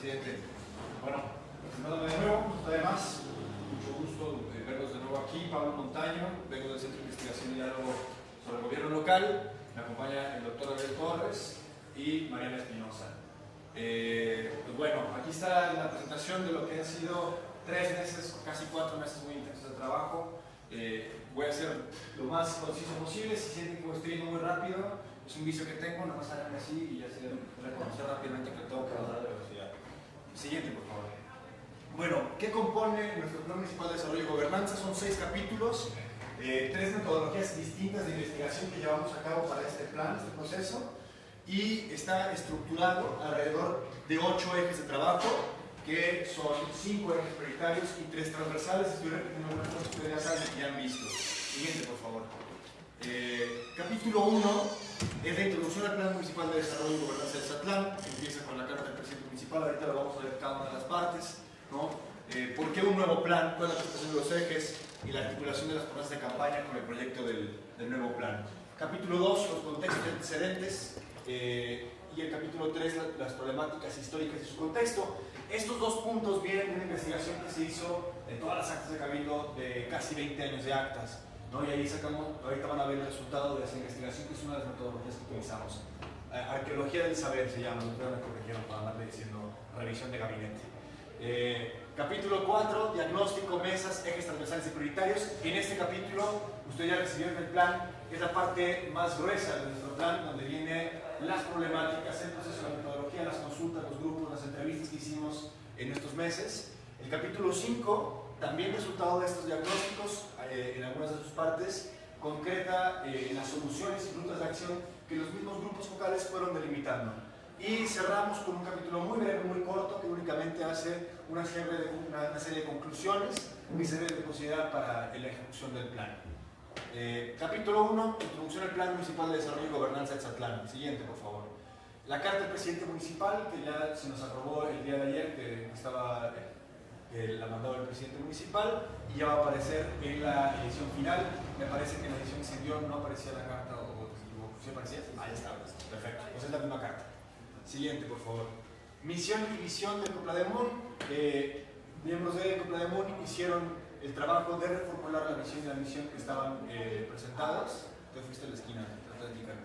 presidente. Bueno, presentándome de nuevo, además, mucho gusto de verlos de nuevo aquí. Pablo Montaño, vengo del Centro de Investigación y Diálogo sobre el Gobierno Local. Me acompaña el doctor Gabriel Torres y Mariana Espinosa. Pues bueno, aquí está la presentación de lo que han sido 3 meses, casi 4 meses muy intensos de trabajo. Voy a ser lo más conciso posible. Si sienten que estoy yendo muy rápido, es un vicio que tengo, nada más hagan así y ya se reconocer rápidamente que tengo que bajar de velocidad. Siguiente, por favor. Bueno, ¿qué compone nuestro Plan Municipal de Desarrollo y Gobernanza? Son 6 capítulos, 3 metodologías distintas de investigación que llevamos a cabo para este plan, este proceso, y está estructurado alrededor de 8 ejes de trabajo, que son 5 ejes prioritarios y 3 transversales. Estoy repitiendo algunas cosas que ustedes ya saben y ya han visto. Siguiente, por favor. Capítulo 1 es la introducción al Plan Municipal de Desarrollo y Gobernanza de Zatlán. Empieza con la carta del presidente municipal, ahorita lo vamos a ver cada una de las partes, ¿no? ¿Por qué un nuevo plan? ¿Cuál es la presentación de los ejes y la articulación de las promesas de campaña con el proyecto del nuevo plan? Capítulo 2, los contextos y antecedentes, y el capítulo 3, las problemáticas históricas y su contexto. Estos 2 puntos vienen de una investigación que se hizo de todas las actas de Cabildo de casi 20 años de actas, ¿no? Y ahí sacamos, ahorita van a ver el resultado de esa investigación, que es una de las metodologías que utilizamos. Arqueología del saber se llama, no me corrigieron para darle diciendo revisión de gabinete. Capítulo 4, diagnóstico, mesas, ejes transversales y prioritarios. En este capítulo, ustedes ya recibieron el plan, que es la parte más gruesa de nuestro plan, donde vienen las problemáticas, el proceso de la metodología, las consultas, los grupos, las entrevistas que hicimos en estos meses. El capítulo 5, también resultado de estos diagnósticos, en algunas de sus partes, concreta las soluciones y rutas de acción que los mismos grupos focales fueron delimitando. Y cerramos con un capítulo muy breve, muy corto, que únicamente hace una serie de conclusiones que se deben considerar para la ejecución del plan. Capítulo 1, introducción al Plan Municipal de Desarrollo y Gobernanza de Zatlán. Siguiente, por favor. La carta del presidente municipal, que ya se nos aprobó el día de ayer, que estaba, la mandó el presidente municipal, y ya va a aparecer en la edición final. Me parece que en la edición que se dio no aparecía la carta, o ¿sí aparecía? Ah, ya está, perfecto, pues es la misma carta. Siguiente, por favor. Misión y visión del Coplademón. Miembros de Coplademón hicieron el trabajo de reformular la visión y la misión que estaban presentadas. Te fuiste a la esquina, trata de indicar.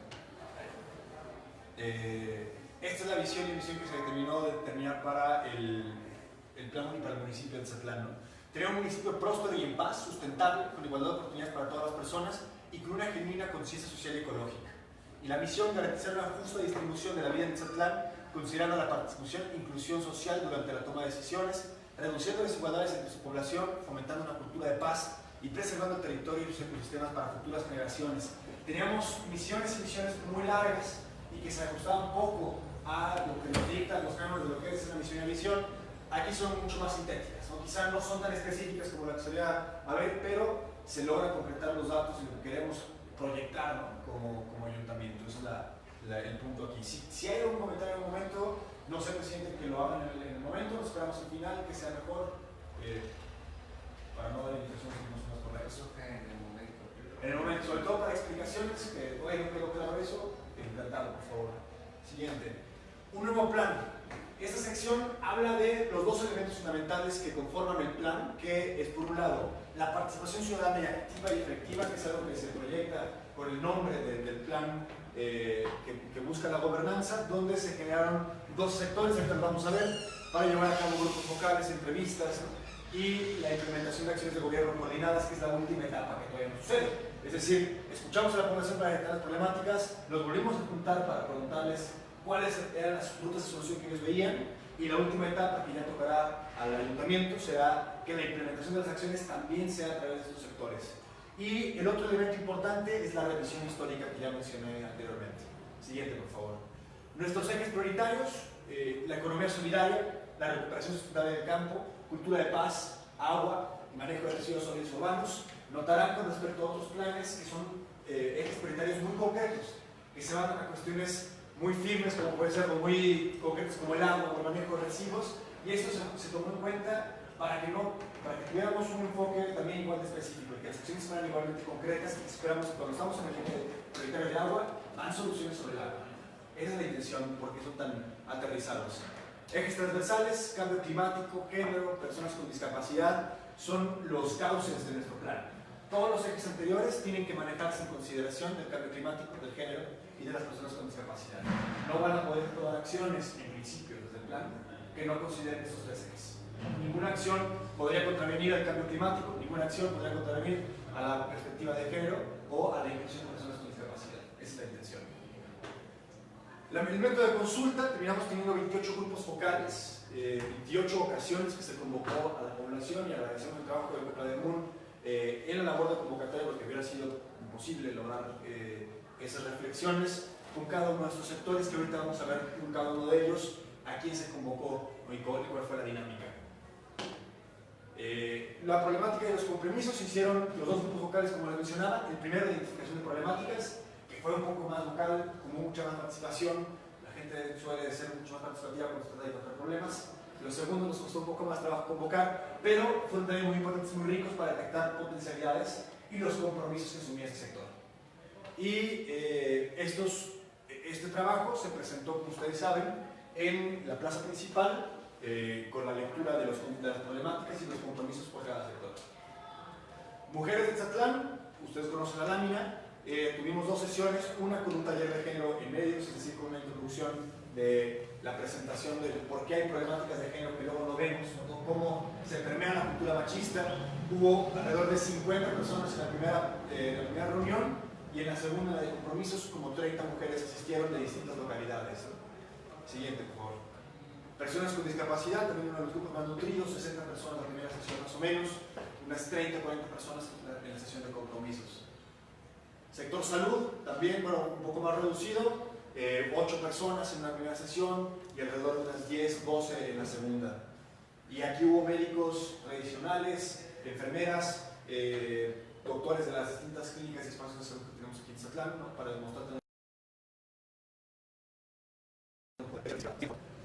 Esta es la visión y misión que se determinó de determinar para el plan y para el municipio de Zatlán, ¿no? Tener un municipio próspero y en paz, sustentable, con igualdad de oportunidades para todas las personas y con una genuina conciencia social y ecológica. Y la misión, garantizar una justa distribución de la vida en Zatlán, considerando la participación e inclusión social durante la toma de decisiones, reduciendo desigualdades entre su población, fomentando una cultura de paz y preservando el territorio y sus ecosistemas para futuras generaciones. Teníamos misiones y misiones muy largas y que se ajustaban poco a lo que nos dictan los cánones de lo que es una misión y una visión. Aquí son mucho más sintéticas, ¿no? Quizás no son tan específicas como la que solía haber, pero se logra concretar los datos y lo que queremos proyectar, ¿no? como ayuntamiento. Ese es el punto aquí. Si hay algún comentario en el momento, no sé, presidente, que lo hagan en el momento, nos esperamos al final, que sea mejor, para no dar indicaciones que no son las correctas. Eso que en el momento. En el momento, sobre todo para explicaciones, que hoy no quedó claro eso, encantado, por favor. Siguiente. Un nuevo plan. Esta sección habla de los 2 elementos fundamentales que conforman el plan, que es, por un lado, la participación ciudadana y activa y efectiva, que es algo que se proyecta por el nombre del plan que busca la gobernanza, donde se generaron 2 sectores, que vamos a ver, para llevar a cabo grupos focales, entrevistas, y la implementación de acciones de gobierno coordinadas, que es la última etapa que todavía no sucede. Es decir, escuchamos a la población para detectar las problemáticas, los volvimos a juntar para preguntarles cuáles eran las rutas de solución que ellos veían, y la última etapa que ya tocará al ayuntamiento será que la implementación de las acciones también sea a través de estos sectores. Y el otro elemento importante es la revisión histórica que ya mencioné anteriormente. Siguiente, por favor. Nuestros ejes prioritarios, la economía solidaria, la recuperación sustentable del campo, cultura de paz, agua y manejo de residuos sólidos urbanos. Notarán con respecto a otros planes que son ejes prioritarios muy concretos, que se van a cuestiones muy firmes, como puede ser, o muy concretos como el agua o el manejo de residuos, y esto se tomó en cuenta para que tuviéramos un enfoque también igual de específico, y que las acciones fueran igualmente concretas, y esperamos que cuando estamos en el eje prioritario de agua, van soluciones sobre el agua. Esa es la intención, porque son tan aterrizados. Ejes transversales, cambio climático, género, personas con discapacidad, son los cauces de nuestro plan. Todos los ejes anteriores tienen que manejarse en consideración del cambio climático, del género y de las personas con discapacidad. No van a poder tomar acciones, en principio, desde el plan, que no consideren estos tres ejes. Ninguna acción podría contravenir al cambio climático, ninguna acción podría contravenir a la perspectiva de género o a la inclusión de personas con discapacidad. Esa es la intención. El método de consulta, terminamos teniendo 28 grupos focales, 28 ocasiones que se convocó a la población, y agradecemos el trabajo de Coplademun en la labor de convocatoria, porque hubiera sido imposible lograr esas reflexiones con cada uno de estos sectores, que ahorita vamos a ver con cada uno de ellos a quién se convocó y cuál fue la dinámica. La problemática y los compromisos hicieron los dos grupos focales, como les mencionaba. El primero, de identificación de problemáticas, que fue un poco más local, con mucha más participación. La gente suele ser mucho más participativa cuando se trata de encontrar problemas. Los segundos nos costó un poco más trabajo convocar, pero fueron también muy importantes, muy ricos para detectar potencialidades y los compromisos que asumía ese sector. Y este trabajo se presentó, como ustedes saben, en la plaza principal, con la lectura de las problemáticas y los compromisos por cada sector. Mujeres de Tzatlán, ustedes conocen la lámina. Tuvimos dos sesiones, una con un taller de género en medios, es decir, con una introducción de la presentación de por qué hay problemáticas de género que luego no vemos, o cómo se permea la cultura machista. Hubo alrededor de 50 personas en la primera reunión, y en la segunda de compromisos como 30 mujeres asistieron de distintas localidades. Siguiente, por favor. Personas con discapacidad, también uno de los grupos más nutridos, 60 personas en la primera sesión más o menos, unas 30, 40 personas en la sesión de compromisos. Sector salud, también, bueno, un poco más reducido, 8 personas en la primera sesión y alrededor de unas 10, 12 en la segunda. Y aquí hubo médicos tradicionales, enfermeras, doctores de las distintas clínicas y espacios de salud que tenemos aquí en Tzatlán, ¿no? Para demostrar.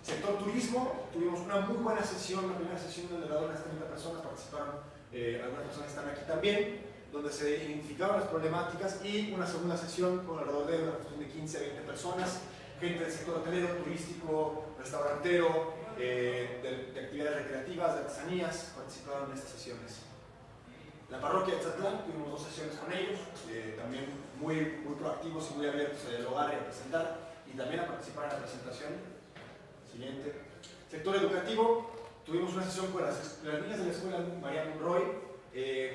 Sector turismo, tuvimos una muy buena sesión, la primera sesión donde alrededor de unas 30 personas participaron, algunas personas están aquí también, donde se identificaron las problemáticas, y una segunda sesión con alrededor de una cuestión de 15 a 20 personas, gente del sector hotelero, turístico, restaurantero, de actividades recreativas, de artesanías, participaron en estas sesiones. La parroquia de Tzatlán, tuvimos dos sesiones con ellos, también muy proactivos y muy abiertos a dialogar y a presentar, y también a participar en la presentación. Siguiente. Sector educativo, tuvimos una sesión con las niñas de la escuela María Monroy,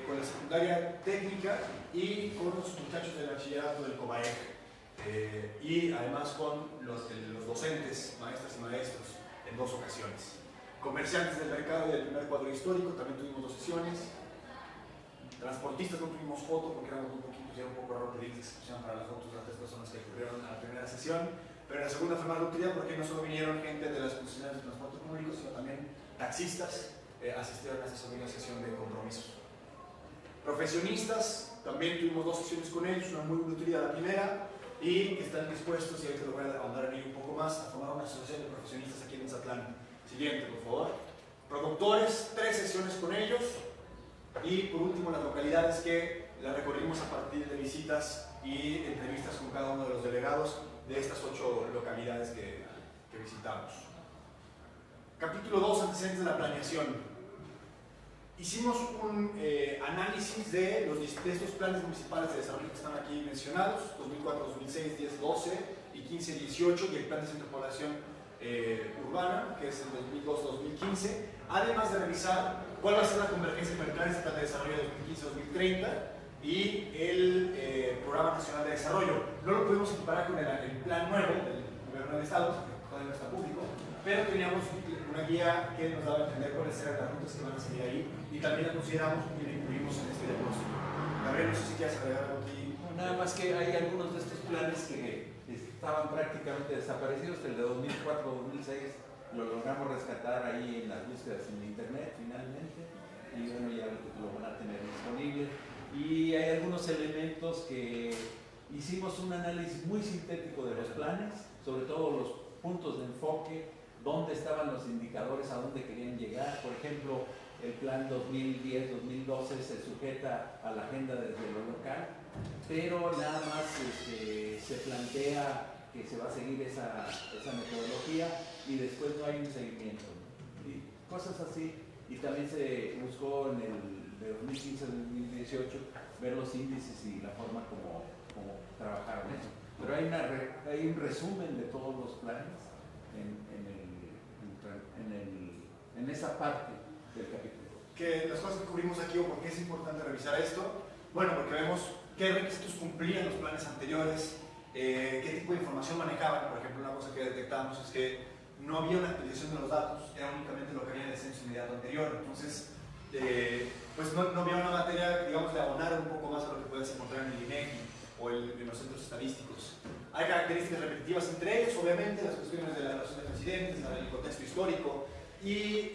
con la secundaria técnica y con los muchachos del bachillerato del COBAEC, y además con los docentes, maestras y maestros, en dos ocasiones. Comerciantes del mercado y del primer cuadro histórico, también tuvimos dos sesiones. Transportistas no tuvimos foto porque éramos un poquito, era un poco raro pedir que se pusieran para las fotos de las 3 personas que ocurrieron a la primera sesión, pero en la segunda fue más nutrida porque no solo vinieron gente de las concesionarias de transporte público, sino también taxistas asistieron a esta segunda sesión de compromisos. Profesionistas, también tuvimos dos sesiones con ellos, una muy nutrida la primera, y que están dispuestos, y ahorita lo voy a ahondar en ello un poco más, a formar una asociación de profesionistas aquí en Tzatlán. Siguiente, por favor. Productores, 3 sesiones con ellos. Y por último, las localidades que las recorrimos a partir de visitas y entrevistas con cada uno de los delegados de estas 8 localidades que visitamos. Capítulo 2, antecedentes de la planeación. Hicimos un análisis de estos planes municipales de desarrollo que están aquí mencionados, 2004, 2006, 10, 12 y 15, 18, y el plan de centro de población urbana, que es el 2002-2015, además de revisar cuál va a ser la convergencia entre el Plan Estatal de Desarrollo de 2015-2030 y el Programa Nacional de Desarrollo. No lo pudimos equiparar con el plan nuevo del Gobierno del Estado, porque todavía no está público, pero teníamos una guía que nos daba a entender cuáles eran las rutas que van a seguir ahí, y también la consideramos y la incluimos en este diagnóstico. Gabriel, no sé si quieres agregar algo aquí. Nada más que hay algunos de estos planes que estaban prácticamente desaparecidos. El de 2004-2006 lo logramos rescatar ahí en las búsquedas en internet finalmente, y bueno, ya lo van a tener disponible. Y hay algunos elementos que hicimos un análisis muy sintético de los planes, sobre todo los puntos de enfoque, dónde estaban los indicadores, a dónde querían llegar. Por ejemplo, el plan 2010-2012 se sujeta a la agenda desde lo local, pero nada más se plantea que se va a seguir esa metodología y después no hay un seguimiento, ¿no? Y cosas así. Y también se buscó en el de 2015 al 2018 ver los índices y la forma como trabajaron eso. Pero hay un resumen de todos los planes en esa parte del capítulo. Que las cosas que cubrimos aquí o por qué es importante revisar esto, bueno, porque vemos qué requisitos cumplían los planes anteriores, qué tipo de información manejaban. Por ejemplo, una cosa que detectamos es que no había una actualización de los datos, era únicamente lo que había en el censo inmediato anterior. Entonces, pues no había una materia, digamos, de abonar un poco más a lo que puedes encontrar en el INEGI o en los centros estadísticos. Hay características repetitivas entre ellos, obviamente, las cuestiones de la relación de presidentes, el contexto histórico, y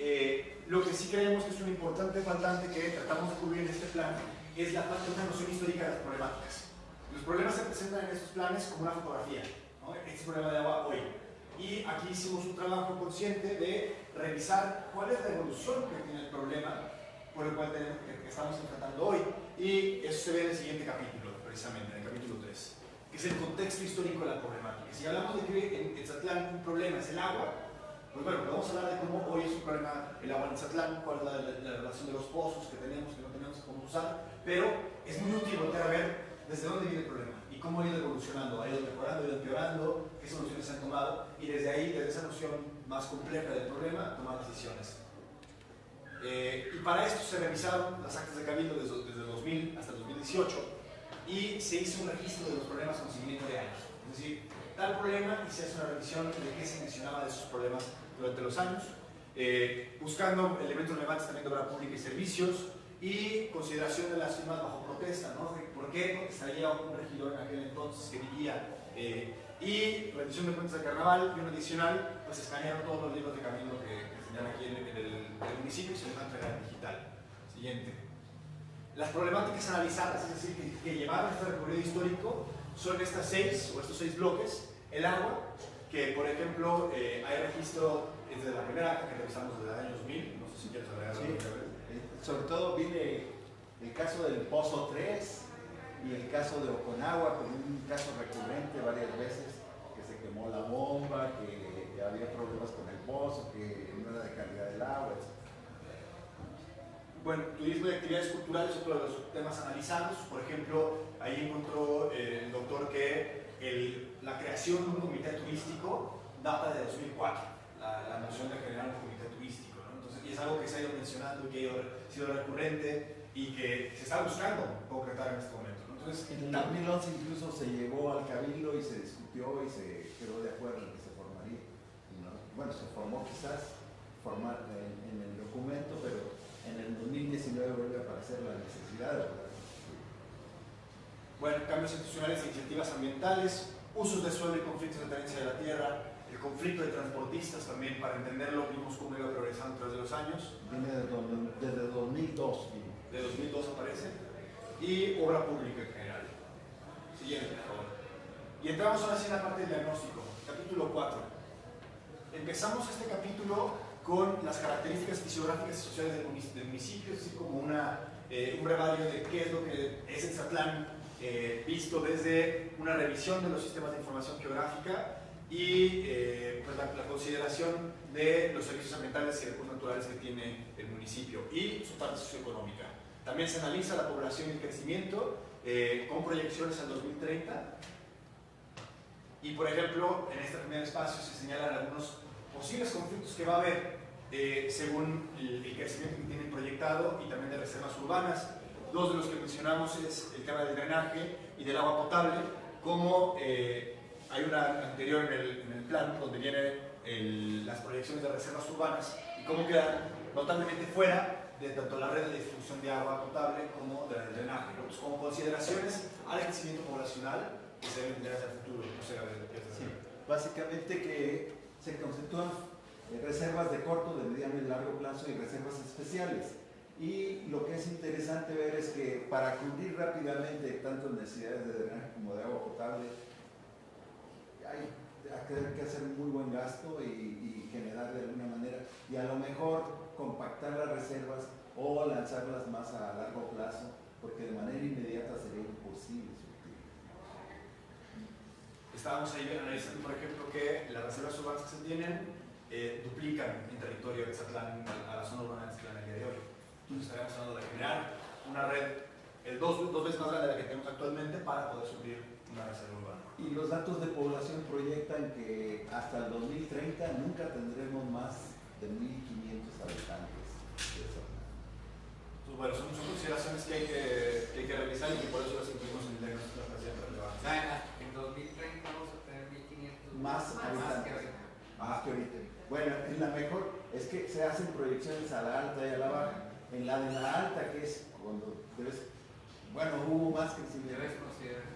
lo que sí creemos que es un importante faltante que tratamos de cubrir en este plan es la falta de una noción histórica de las problemáticas. Los problemas se presentan en estos planes como una fotografía, ¿no? Este es el problema de agua hoy. Y aquí hicimos un trabajo consciente de revisar cuál es la evolución que tiene el problema por el cual que estamos enfrentando hoy. Y eso se ve en el siguiente capítulo, precisamente, en el capítulo 3, que es el contexto histórico de la problemática. Si hablamos de que en Etzatlán un problema es el agua, pues bueno, podemos hablar de cómo hoy es un problema el agua en Etzatlán, cuál es la relación de los pozos que tenemos, que no tenemos, cómo usar, pero es muy útil volver a ver desde dónde viene el problema y cómo ha ido evolucionando, ha ido mejorando, ha ido empeorando, qué soluciones se han tomado, y desde ahí, desde esa noción más compleja del problema, tomar decisiones. Y para esto se revisaron las actas de Cabildo desde el 2000 hasta el 2018 y se hizo un registro de los problemas con seguimiento de años. Es decir, tal problema y se hace una revisión de qué se mencionaba de esos problemas durante los años, buscando elementos relevantes también de obra pública y servicios y consideración de las firmas bajo protesta, ¿no? ¿Por qué contestaría un regidor en aquel entonces que vivía? Y rendición de cuentas de carnaval, y un adicional, pues escanearon todos los libros de Cabildo que señalan aquí en el municipio y se les va a entregar en digital. Siguiente. Las problemáticas analizadas, es decir, que llevaron este recorrido histórico, son estas 6 o estos 6 bloques. El agua, que por ejemplo hay registro desde la primera acta que revisamos desde el año 2000, no sé si quieres agregar algo. Sí. Sobre todo viene el caso del Pozo 3 y el caso de Oconagua, como un caso recurrente varias veces, que se quemó la bomba, que había problemas con el pozo, que no era de calidad del agua, etc. Bueno, turismo y actividades culturales es otro de los temas analizados. Por ejemplo, ahí encontró el doctor que la creación de un comité turístico data de 2004, la noción de generar un comité turístico, ¿no? Entonces, y es algo que se ha ido mencionando y que ha sido recurrente y que se está buscando concretar en este momento, ¿no? Entonces, en el 2011 incluso se llegó al Cabildo y se discutió y se quedó de acuerdo en que se formaría, ¿no? Bueno, se formó quizás en el documento, pero en el 2019 vuelve a aparecer la necesidad de hablar. Bueno, cambios institucionales e iniciativas ambientales, usos de suelo y conflictos de tenencia de la tierra, el conflicto de transportistas también, para entenderlo, vimos cómo iba progresando a través de los años. Viene desde 2002. De 2002 aparece. Y obra pública en general. Siguiente, por favor. Y entramos ahora sí en la parte del diagnóstico, capítulo 4. Empezamos este capítulo con las características fisiográficas y sociales del municipio, es decir, como un brevario de qué es lo que es Etzatlán, visto desde una revisión de los sistemas de información geográfica y pues la consideración de los servicios ambientales y recursos naturales que tiene el municipio y su parte socioeconómica. También se analiza la población y el crecimiento con proyecciones al 2030 y, por ejemplo, en este primer espacio se señalan algunos posibles conflictos que va a haber según el crecimiento que tienen proyectado y también de reservas urbanas. Dos de los que mencionamos es el tema del drenaje y del agua potable, como hay una anterior en el plan donde vienen las proyecciones de reservas urbanas y cómo quedan notablemente fuera de tanto la red de distribución de agua potable como de la del drenaje, ¿no? Pues como consideraciones al crecimiento poblacional que se deben tener hacia el futuro. No sé, sí, básicamente que se constituyan reservas de corto, de mediano y largo plazo y reservas especiales. Y lo que es interesante ver es que para cubrir rápidamente tanto necesidades de drenaje como de agua potable, hay que hacer un muy buen gasto y generar de alguna manera, y a lo mejor compactar las reservas o lanzarlas más a largo plazo, porque de manera inmediata sería imposible surtir. estábamos ahí analizando, por ejemplo, que las reservas urbanas que se tienen duplican en territorio de Exatlán a la zona urbana de Exatlán el día de hoy. Entonces estaríamos hablando de generar una red dos veces más grande de la que tenemos actualmente para poder subir una reserva urbana. Y los datos de población proyectan que hasta el 2030 nunca tendremos más de 1.500 habitantes de Exatlán. Entonces, bueno, son consideraciones que hay que revisar y que por eso las incluimos en el diagnóstico de la capacidad relevante. En 2030 vamos a tener 1.500 Más habitantes. Más que ahorita. Bueno, en la mejor es que se hacen proyecciones a la alta y a la baja. En la de la alta, que es cuando debes, bueno, hubo más crecimiento.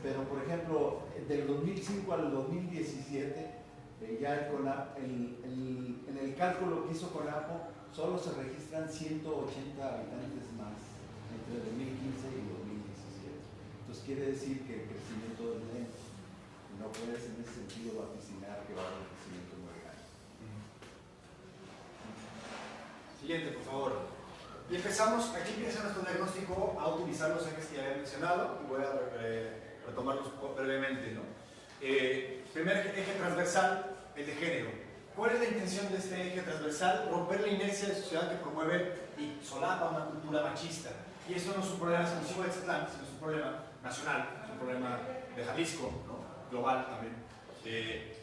Pero, por ejemplo, del 2005 al 2017, ya el CONAP, en el cálculo que hizo CONAPO, solo se registran 180 habitantes más entre 2015 y 2017. Entonces, quiere decir que el crecimiento es lento. No puedes en ese sentido vaticinar que va a haber un crecimiento muy grande. Siguiente, por favor. Y empezamos, aquí empieza nuestro diagnóstico a utilizar los ejes que ya había mencionado y voy a retomarlos brevemente, ¿no? Primer eje transversal, el de género. ¿Cuál es la intención de este eje transversal? Romper la inercia de sociedad que promueve y solapa una cultura machista. Y esto no es un problema exclusivo de Exatlán, sino es un problema nacional, es un problema de Jalisco, ¿no? Global también.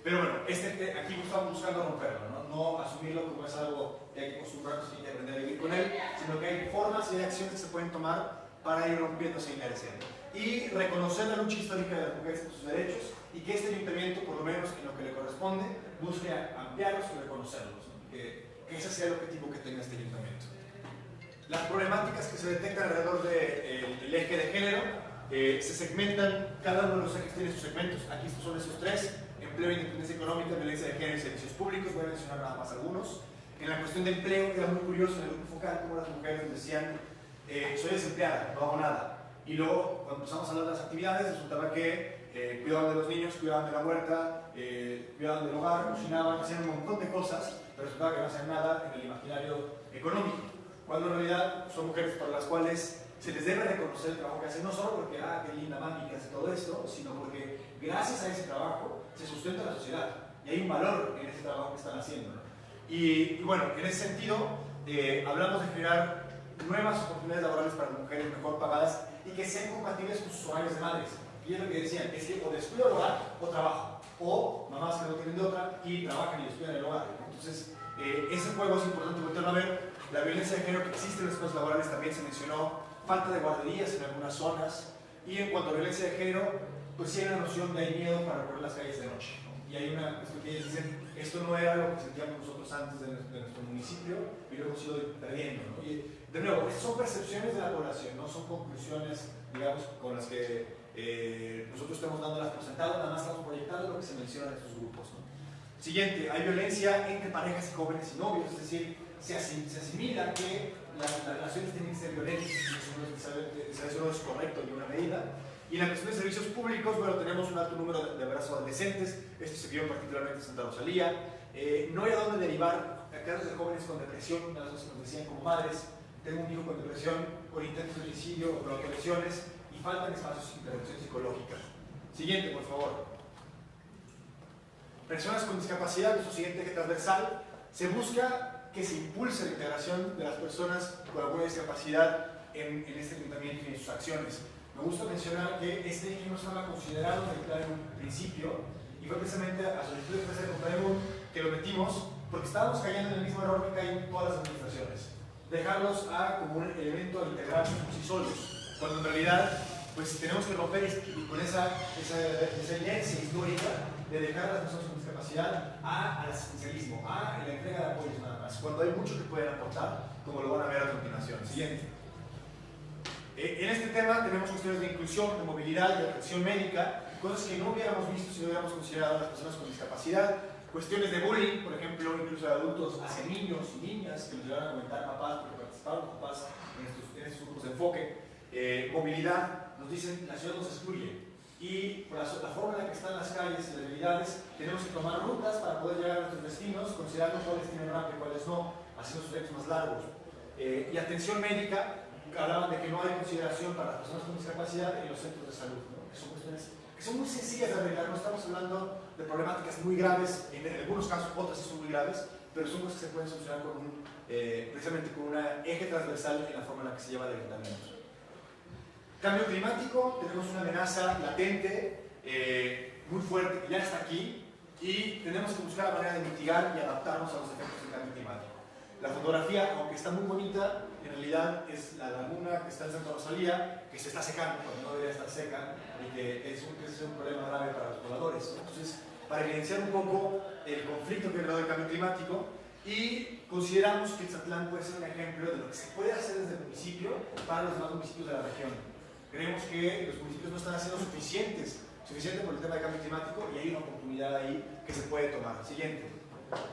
Pero bueno, aquí estamos buscando romperlo, ¿no? Asumirlo como es algo que hay que acostumbrarnos y hay que aprender a vivir con él, sino que hay formas y hay acciones que se pueden tomar para ir rompiendo esa inercia. Y reconocer la lucha histórica de las mujeres por sus derechos y que este ayuntamiento, por lo menos en lo que le corresponde, busque ampliarlos y reconocerlos, ¿no? Que ese sea el objetivo que tenga este ayuntamiento. Las problemáticas que se detectan alrededor del eje de género se segmentan, cada uno de los ejes tiene sus segmentos. Aquí son esos tres: empleo, independencia económica, violencia de género y servicios públicos. Voy a mencionar nada más algunos. En la cuestión de empleo era muy curioso en el grupo focal como las mujeres decían soy desempleada, no hago nada. Y luego, cuando empezamos a hablar de las actividades, resultaba que cuidaban de los niños, cuidaban de la huerta, cuidaban del hogar, cocinaban, hacían un montón de cosas, pero resultaba que no hacían nada en el imaginario económico. Cuando en realidad son mujeres para las cuales se les debe reconocer el trabajo que hacen, no solo porque, qué linda mami que hace todo esto, sino porque gracias a ese trabajo se sustenta la sociedad y hay un valor en ese trabajo que están haciendo, ¿no? Y bueno, en ese sentido, hablamos de crear nuevas oportunidades laborales para las mujeres mejor pagadas y que sean compatibles con sus horarios de madres. Y es lo que decían, es que o descuido el hogar o trabajo, o mamás que no tienen de otra y trabajan y descuidan el hogar. Entonces, ese juego es importante volverlo a ver. La violencia de género que existe en los espacios laborales también se mencionó, falta de guarderías en algunas zonas, y en cuanto a violencia de género, pues sí hay una noción de hay miedo para recorrer las calles de noche, ¿no? Y hay una cuestión que ellos dicen, esto no era lo que sentíamos nosotros antes de nuestro municipio y lo hemos ido perdiendo, ¿no? Y de nuevo, son percepciones de la población, no son conclusiones, digamos, con las que nosotros estamos dando las por sentado, nada más estamos proyectando lo que se menciona en estos grupos, ¿no? Siguiente, hay violencia entre parejas y jóvenes y novios, es decir, se asimila que las relaciones tienen que ser violentas, eso no es correcto ni una medida. Y en la cuestión de servicios públicos, bueno, tenemos un alto número de embarazos adolescentes, esto se vio particularmente en Santa Rosalía. No hay a dónde derivar casos de jóvenes con depresión, una de las cosas que nos decían como madres, tengo un hijo con depresión, con intentos de suicidio o con autolesiones, y faltan espacios de intervención psicológica. Siguiente, por favor. Personas con discapacidad, nuestro siguiente eje transversal, se busca que se impulse la integración de las personas con alguna discapacidad en este ayuntamiento y en sus acciones. Me gusta mencionar que este eje no estaba considerado en el plan en un principio, y fue precisamente a solicitud de empresa de Compademón que lo metimos, porque estábamos cayendo en el mismo error que caen todas las administraciones, dejarlos como un elemento a integrarse por sí solos, cuando en realidad pues tenemos que romper con esa inercia histórica de dejar a las personas con discapacidad al asistencialismo, a la entrega de apoyos nada más, cuando hay mucho que pueden aportar, como lo van a ver a continuación. Siguiente. En este tema tenemos cuestiones de inclusión, de movilidad, de atención médica, cosas que no hubiéramos visto si no hubiéramos considerado a las personas con discapacidad. Cuestiones de bullying, por ejemplo, incluso de adultos hacia niños y niñas, que nos llevan a comentar papás, porque participaron papás en estos grupos de enfoque. Movilidad, nos dicen, la ciudad nos excluye. Y por la forma en la que están las calles y las debilidades, tenemos que tomar rutas para poder llegar a nuestros destinos, considerando cuáles tienen rampa y cuáles no, haciendo sus trayectos más largos. Y atención médica, hablaban de que no hay consideración para las personas con discapacidad en los centros de salud, ¿no? Que son cuestiones que son muy sencillas de arreglar. No estamos hablando de problemáticas muy graves, en algunos casos otras sí son muy graves, pero son cosas que se pueden solucionar con precisamente con un eje transversal en la forma en la que se lleva el ayuntamiento. Cambio climático, tenemos una amenaza latente, muy fuerte, que ya está aquí, y tenemos que buscar la manera de mitigar y adaptarnos a los efectos del cambio climático. La fotografía, aunque está muy bonita, en realidad es la laguna que está en Santa Rosalía, que se está secando cuando no debería estar seca, y que es un problema grave para los pobladores. Entonces, para evidenciar un poco el conflicto que hay del cambio climático, y consideramos que Etzatlán puede ser un ejemplo de lo que se puede hacer desde el municipio para los demás municipios de la región. Creemos que los municipios no están haciendo suficiente por el tema del cambio climático, y hay una oportunidad ahí que se puede tomar. Siguiente.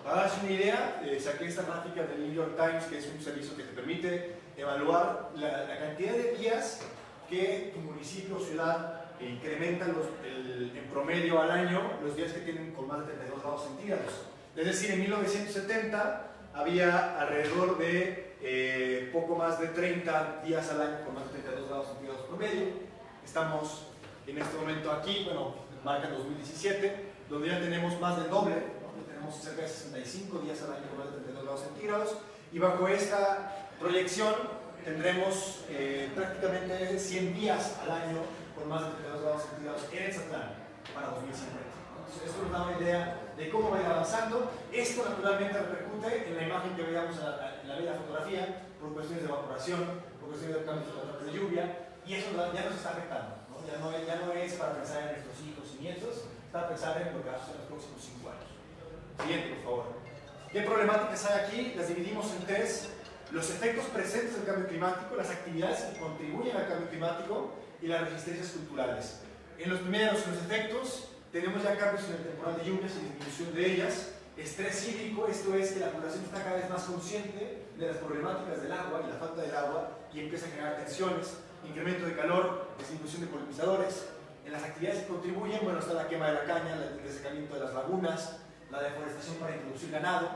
Para darles una idea, saqué esta gráfica del New York Times, que es un servicio que te permite evaluar la cantidad de días que tu municipio o ciudad incrementa en promedio al año los días que tienen con más de 32 grados centígrados. Es decir, en 1970 había alrededor de poco más de 30 días al año con más de 32 grados centígrados promedio. Estamos en este momento aquí, bueno, marca 2017, donde ya tenemos más del doble, ¿no? Tenemos cerca de 65 días al año con más de 32 grados centígrados, y bajo esta proyección tendremos prácticamente 100 días al año con más de 32 grados centígrados en Etzatlán para 2050. Entonces, esto nos da una idea de cómo va a ir avanzando. Esto naturalmente repercute en la imagen que veíamos en la bella fotografía, por cuestiones de evaporación, por cuestiones de cambios de lluvia, y eso ya nos está afectando, ¿no? Ya no es para pensar en nuestros hijos y nietos, es para pensar en lo que va a suceder en los próximos 5 años. Siguiente, por favor. ¿Qué problemáticas hay aquí? Las dividimos en tres: los efectos presentes del cambio climático, las actividades que contribuyen al cambio climático y las resistencias culturales. En los primeros, los efectos, tenemos ya cambios en el temporal de lluvias y disminución de ellas. Estrés hídrico, esto es que la población está cada vez más consciente de las problemáticas del agua y la falta del agua, y empieza a generar tensiones. Incremento de calor, disminución de polinizadores. En las actividades que contribuyen, bueno, está la quema de la caña, el desecamiento de las lagunas, la deforestación para introducir ganado,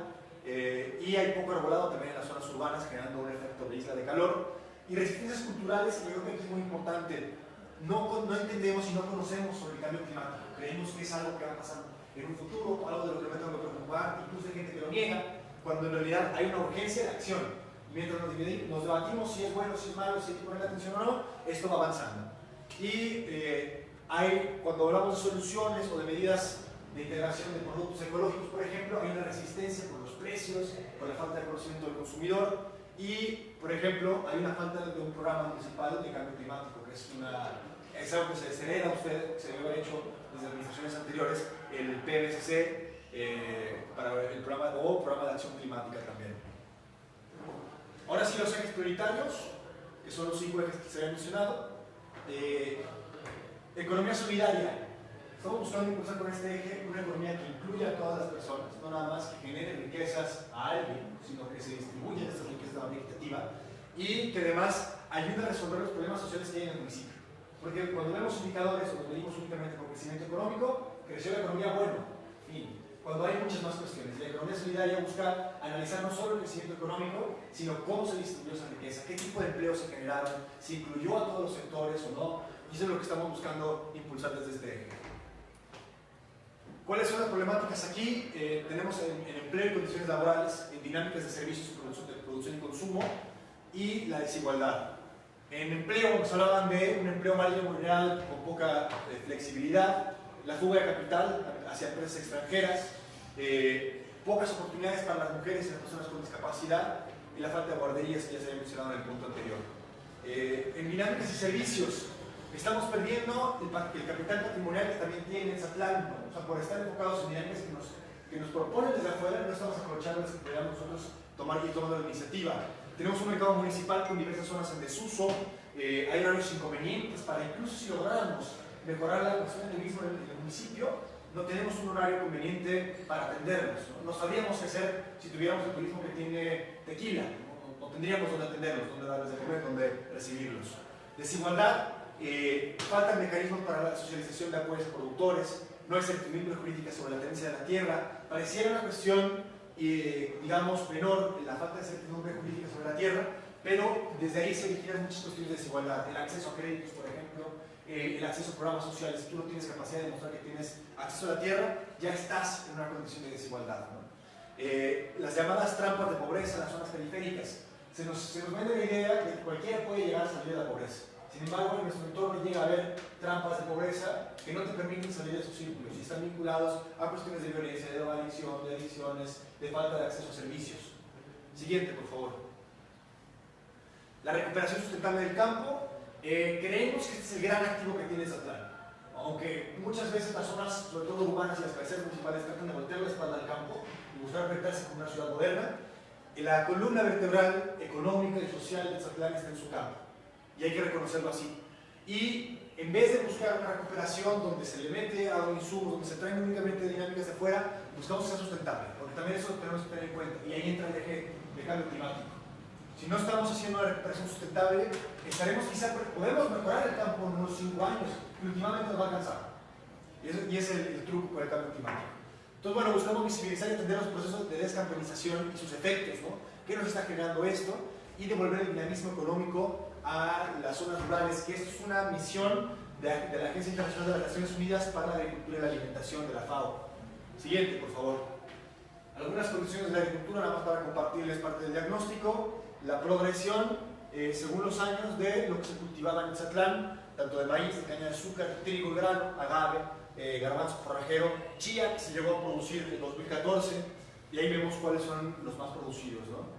y hay poco arbolado también en las zonas urbanas, generando un efecto de isla de calor. Y resistencias culturales, y yo creo que aquí es muy importante, no entendemos y no conocemos sobre el cambio climático. Creemos que es algo que va a pasar en un futuro, algo de lo que me tengo que preocupar, incluso hay gente que lo niega, cuando en realidad hay una urgencia de acción. Y mientras nos debatimos si es bueno, si es malo, si hay que ponerle atención o no, esto va avanzando. Y cuando hablamos de soluciones o de medidas de integración de productos ecológicos, por ejemplo, hay una resistencia por los precios, por la falta de conocimiento del consumidor, y, por ejemplo, hay una falta de un programa municipal de cambio climático, que es algo que se hereda a usted, se debe haber hecho desde administraciones anteriores, el PBCC, para el programa de acción climática también. Ahora sí, los ejes prioritarios, que son los 5 ejes que se habían mencionado. Economía solidaria. Estamos buscando impulsar con este eje una economía que incluya a todas las personas, no nada más que genere riquezas a alguien, sino que se distribuyan estas riquezas de manera equitativa, y que además ayude a resolver los problemas sociales que hay en el municipio. Porque cuando vemos indicadores o nos medimos únicamente por crecimiento económico, creció la economía, bueno, fin. Cuando hay muchas más cuestiones. La economía solidaria busca analizar no solo el crecimiento económico, sino cómo se distribuyó esa riqueza, qué tipo de empleos se generaron, si incluyó a todos los sectores o no, y eso es lo que estamos buscando impulsar desde este eje. ¿Cuáles son las problemáticas aquí? Tenemos en empleo y condiciones laborales, en dinámicas de servicios, de producción y consumo, y la desigualdad. En empleo, nos hablaban de un empleo mal remunerado con poca flexibilidad, la fuga de capital hacia empresas extranjeras, pocas oportunidades para las mujeres y las personas con discapacidad, y la falta de guarderías que ya se había mencionado en el punto anterior. En dinámicas y servicios, estamos perdiendo el capital patrimonial que también tiene Etzatlán, ¿no? O sea, por estar enfocados en dinámicas que nos proponen desde afuera, no estamos aprovechando las que podríamos nosotros tomar la iniciativa. Tenemos un mercado municipal con diversas zonas en desuso, hay horarios inconvenientes para, incluso si lográramos mejorar la cuestión del turismo en el municipio, no tenemos un horario conveniente para atenderlos, ¿no? No sabríamos qué hacer si tuviéramos el turismo que tiene Tequila, no tendríamos dónde atenderlos, dónde darles de comer, dónde recibirlos. Desigualdad, faltan mecanismos para la socialización de apoyos a productores, no hay certidumbre jurídica sobre la tenencia de la tierra. Pareciera una cuestión, digamos, menor, la falta de certidumbre jurídica sobre la tierra, pero desde ahí se originan muchas cuestiones de desigualdad. El acceso a créditos, por ejemplo, el acceso a programas sociales. Si tú no tienes capacidad de demostrar que tienes acceso a la tierra, ya estás en una condición de desigualdad, ¿no? Las llamadas trampas de pobreza en las zonas periféricas. Se nos vende la idea de que cualquiera puede llegar a salir de la pobreza. Sin embargo, en nuestro entorno llega a haber trampas de pobreza que no te permiten salir de esos círculos y están vinculados a cuestiones de violencia, de drogadicción, de adicciones, de falta de acceso a servicios. Siguiente, por favor. La recuperación sustentable del campo. Creemos que este es el gran activo que tiene Zatlán. Aunque muchas veces las zonas, sobre todo urbanas y las cabeceras municipales, tratan de voltear la espalda al campo y buscar vertirse como una ciudad moderna, la columna vertebral económica y social de Zatlán está en su campo. Y hay que reconocerlo así. Y en vez de buscar una recuperación donde se le mete a los insumos, donde se traen únicamente dinámicas de fuera, buscamos que sea sustentable, porque también eso lo tenemos que tener en cuenta. Y ahí entra el eje de cambio climático. Si no estamos haciendo una recuperación sustentable, estaremos quizá, podemos mejorar el campo en unos 5 años, y últimamente nos va a alcanzar. Y es el truco con el cambio climático. Entonces, bueno, buscamos visibilizar y entender los procesos de descampanización y sus efectos, ¿no? ¿Qué nos está generando esto? Y devolver el dinamismo económico a las zonas rurales, que esto es una misión de la Agencia Internacional de las Naciones Unidas para la Agricultura y la Alimentación, de la FAO. Siguiente, por favor. Algunas condiciones de la agricultura, nada más para compartirles parte del diagnóstico. La progresión, según los años, de lo que se cultivaba en Zatlán, tanto de maíz, de caña de azúcar, trigo, grano, agave, garbanzo forrajero, chía, que se llegó a producir en 2014, y ahí vemos cuáles son los más producidos, ¿no?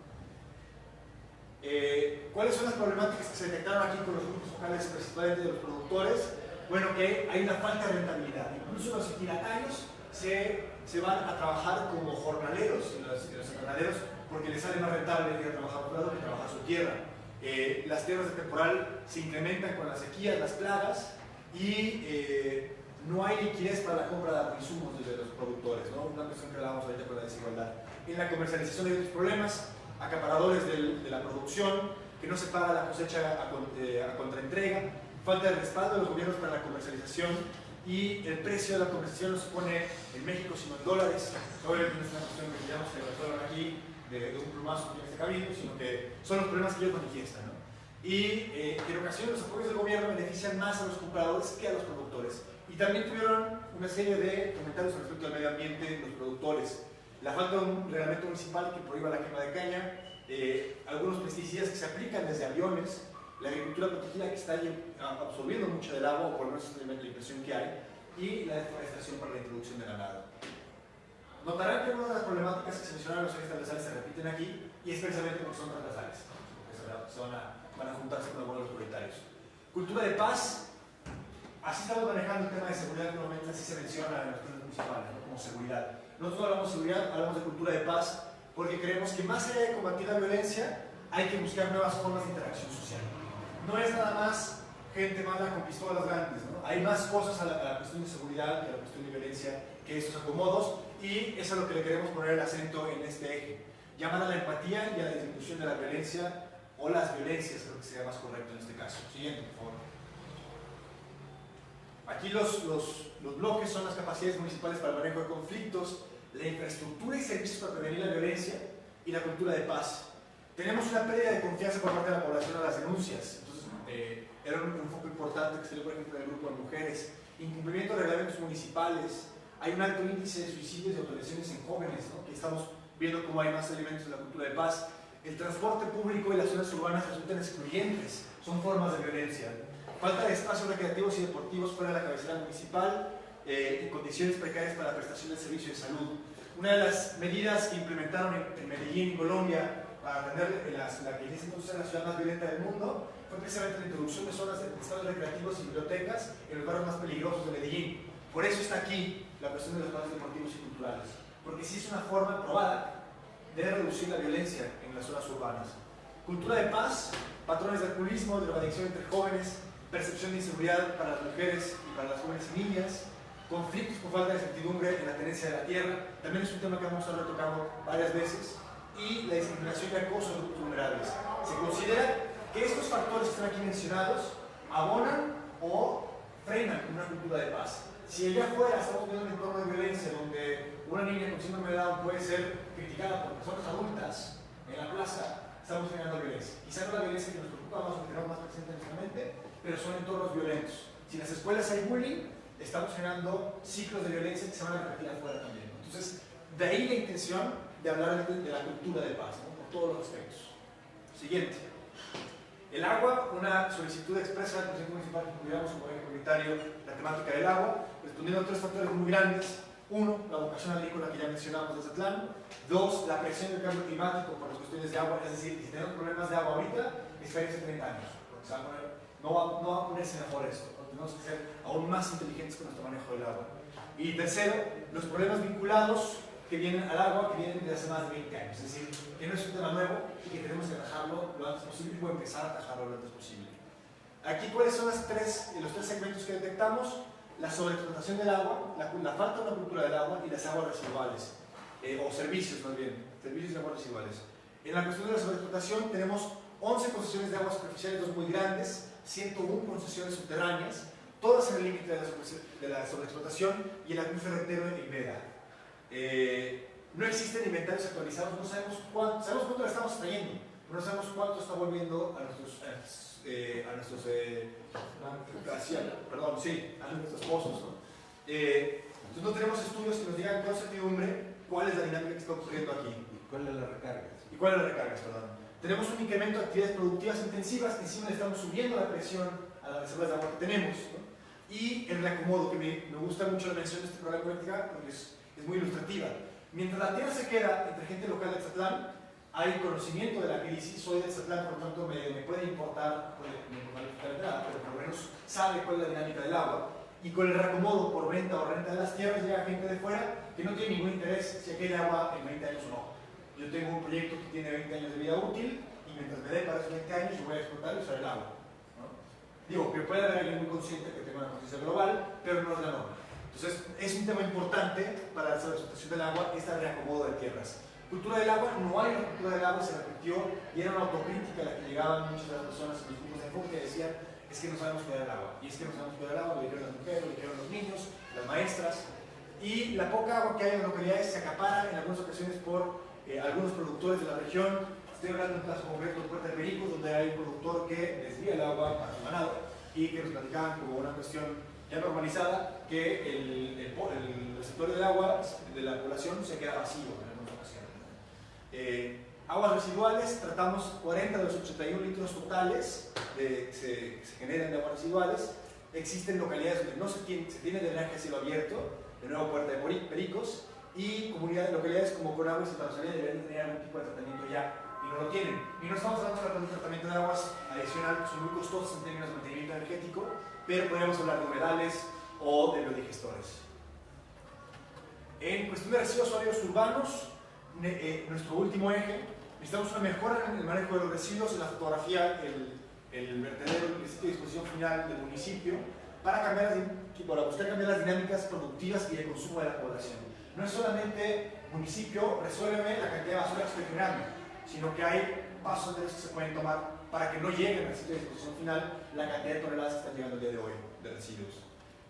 ¿Cuáles son las problemáticas que se detectaron aquí con los grupos focales principalmente de los productores? Bueno, que hay una falta de rentabilidad. Incluso los equidatarios se van a trabajar como jornaleros, los jornaleros, porque les sale más rentable ir a trabajar por lado que trabajar su tierra. Las tierras de temporal se incrementan con las sequías, las plagas, y no hay liquidez para la compra de agroinsumos desde los productores, ¿no? Una cuestión que hablábamos ahorita con la desigualdad. En la comercialización hay otros problemas, acaparadores de la producción, que no se paga la cosecha a contraentrega, falta de respaldo de los gobiernos para la comercialización, y el precio de la comercialización no se pone en México sino en dólares. Obviamente no es una cuestión que digamos que resuelvan aquí de un plumazo en este cabildo, sino que son los problemas que ellos manifiestan, ¿no? Y en ocasiones los apoyos del gobierno benefician más a los compradores que a los productores. Y también tuvieron una serie de comentarios respecto al medio ambiente los productores. La falta de un reglamento municipal que prohíba la quema de caña, algunos pesticidas que se aplican desde aviones, la agricultura protegida que está absorbiendo mucho del agua, o por lo menos es la impresión que hay, y la deforestación para la introducción de ganado. Notarán que algunas de las problemáticas que se mencionaron en los ejes transversales se repiten aquí, y es precisamente porque son transversales, porque van a juntarse con algunos de los prioritarios. Cultura de paz. Así estamos manejando el tema de seguridad, que normalmente así se menciona en los planes municipales, ¿no? Como seguridad. Nosotros hablamos de seguridad, hablamos de cultura de paz, porque creemos que más allá de combatir la violencia, hay que buscar nuevas formas de interacción social. No es nada más gente mala con pistolas grandes, ¿no? Hay más cosas a la cuestión de seguridad que a la cuestión de violencia que estos acomodos, y eso es lo que le queremos poner el acento en este eje. Llamar a la empatía y a la disminución de la violencia, o las violencias, creo que sería más correcto en este caso. Siguiente, por favor. Aquí los bloques son las capacidades municipales para el manejo de conflictos, la infraestructura y servicios para prevenir la violencia, y la cultura de paz. Tenemos una pérdida de confianza por parte de la población a las denuncias. Entonces, era un foco importante que se dio, por ejemplo, en el grupo de mujeres. Incumplimiento de reglamentos municipales. Hay un alto índice de suicidios y autolesiones en jóvenes, ¿no? Que estamos viendo cómo hay más elementos de la cultura de paz. El transporte público y las zonas urbanas resultan excluyentes, son formas de violencia. Falta de espacios recreativos y deportivos fuera de la cabecera municipal, y condiciones precarias para la prestación del servicio de salud. Una de las medidas que implementaron en Medellín, Colombia, para atender la que en ese entonces era la ciudad más violenta del mundo, fue precisamente la introducción de zonas de espacios recreativos y bibliotecas en los barrios más peligrosos de Medellín. Por eso está aquí la cuestión de los espacios deportivos y culturales, porque sí es una forma probada de reducir la violencia en las zonas urbanas. Cultura de paz, patrones de alcoholismo, drogadicción entre jóvenes, percepción de inseguridad para las mujeres y para las jóvenes y niñas, conflictos por falta de certidumbre en la tenencia de la tierra, también es un tema que vamos a estar tocando varias veces, y la discriminación y acoso de grupos vulnerables. Se considera que estos factores que están aquí mencionados abonan o frenan una cultura de paz. Si allá afuera estamos viendo un entorno de violencia donde una niña con síndrome de Down puede ser criticada por personas adultas en la plaza, estamos generando violencia. Quizá no la violencia que nos preocupa más o que tenemos más presente en nuestra mente, pero son entornos violentos. Si en las escuelas hay bullying, estamos generando ciclos de violencia que se van a repetir afuera también, ¿no? Entonces, de ahí la intención de hablar de la cultura de paz, ¿no? Por todos los aspectos. Siguiente. El agua, una solicitud expresa del Consejo Municipal que incluyamos como eje prioritario la temática del agua, respondiendo a tres factores muy grandes. Uno, la vocación agrícola que ya mencionamos desde Atlán. Dos, la presión del cambio climático por las cuestiones de agua, es decir, si tenemos problemas de agua ahorita, espérense 30 años, porque no va a ponerse mejor esto, ¿no? Tenemos que ser aún más inteligentes con nuestro manejo del agua. Y tercero, los problemas vinculados que vienen al agua, que vienen desde hace más de 20 años, es decir, que no es un tema nuevo y que tenemos que atajarlo lo antes posible o empezar a atajarlo lo antes posible. Aquí, ¿cuáles son los tres segmentos que detectamos? La sobreexplotación del agua, la falta de una cultura del agua y las aguas residuales, o servicios más bien, servicios de aguas residuales. En la cuestión de la sobreexplotación tenemos 11 concesiones de aguas superficiales, dos muy grandes, 101 concesiones subterráneas, todas en el límite de la sobreexplotación y el acuífero entero en Ibera. No existen inventarios actualizados, no sabemos cuánto le estamos trayendo, pero no sabemos cuánto está volviendo a nuestros pozos, ¿no? Entonces no tenemos estudios que nos digan con certidumbre cuál es la dinámica que está ocurriendo aquí. ¿Y cuál es la recarga? ¿Y cuál es la recarga? Tenemos un incremento de actividades productivas intensivas, que encima le estamos subiendo la presión a las reservas de agua que tenemos, ¿no? Y el reacomodo, que me gusta mucho la mención de este programa política porque es muy ilustrativa. Mientras la tierra se queda entre gente local de Exatlán, hay conocimiento de la crisis, soy de Exatlán, por lo tanto me puede importar, pero por lo menos sabe cuál es la dinámica del agua. Y con el reacomodo por venta o renta de las tierras llega gente de fuera que no tiene ningún interés si aquí hay agua en 20 años o no. Yo tengo un proyecto que tiene 20 años de vida útil y mientras me dé para esos 20 años yo voy a explotar y usar el agua, ¿no? Digo, que puede haber alguien muy consciente que tenga una conciencia global, pero no es la norma. Entonces, es un tema importante para la sobreexplotación del agua, este reacomodo de tierras. Cultura del agua, no hay una cultura del agua, se repitió y era una autocrítica a la que llegaban muchas de las personas en los grupos de enfoque que decían: es que no sabemos cuidar el agua, y es que no sabemos cuidar el agua, lo dijeron las mujeres, lo dijeron los niños, las maestras, y la poca agua que hay en las localidades se acapara en algunas ocasiones por algunos productores de la región. Estoy hablando de un caso concreto de Puerta de Pericos, donde hay un productor que desvía el agua para su ganado y que nos platicaban como una cuestión ya normalizada, que el receptor del agua de la población se queda vacío en algunas ocasiones. Aguas residuales, tratamos 40 de los 81 litros totales que se generan de aguas residuales. Existen localidades donde no se tiene drenaje a cielo abierto, de nuevo Puerta de Pericos, y localidades como Conagua y Santa Rosalía deberían tener algún tipo de tratamiento ya, y no lo tienen. Y no estamos hablando de un tratamiento de aguas adicional, son muy costosos en términos de mantenimiento energético, pero podríamos hablar de humedales o de biodigestores. En cuestión de residuos sólidos urbanos, nuestro último eje, necesitamos una mejora en el manejo de los residuos, en la fotografía, el vertedero, el sitio de disposición final del municipio, para buscar cambiar las dinámicas productivas y de consumo de la población. No es solamente municipio, resuélveme la cantidad de basura que estoy generando, sino que hay pasos de los que se pueden tomar para que no lleguen al sitio de disposición final la cantidad de toneladas que están llegando el día de hoy de residuos.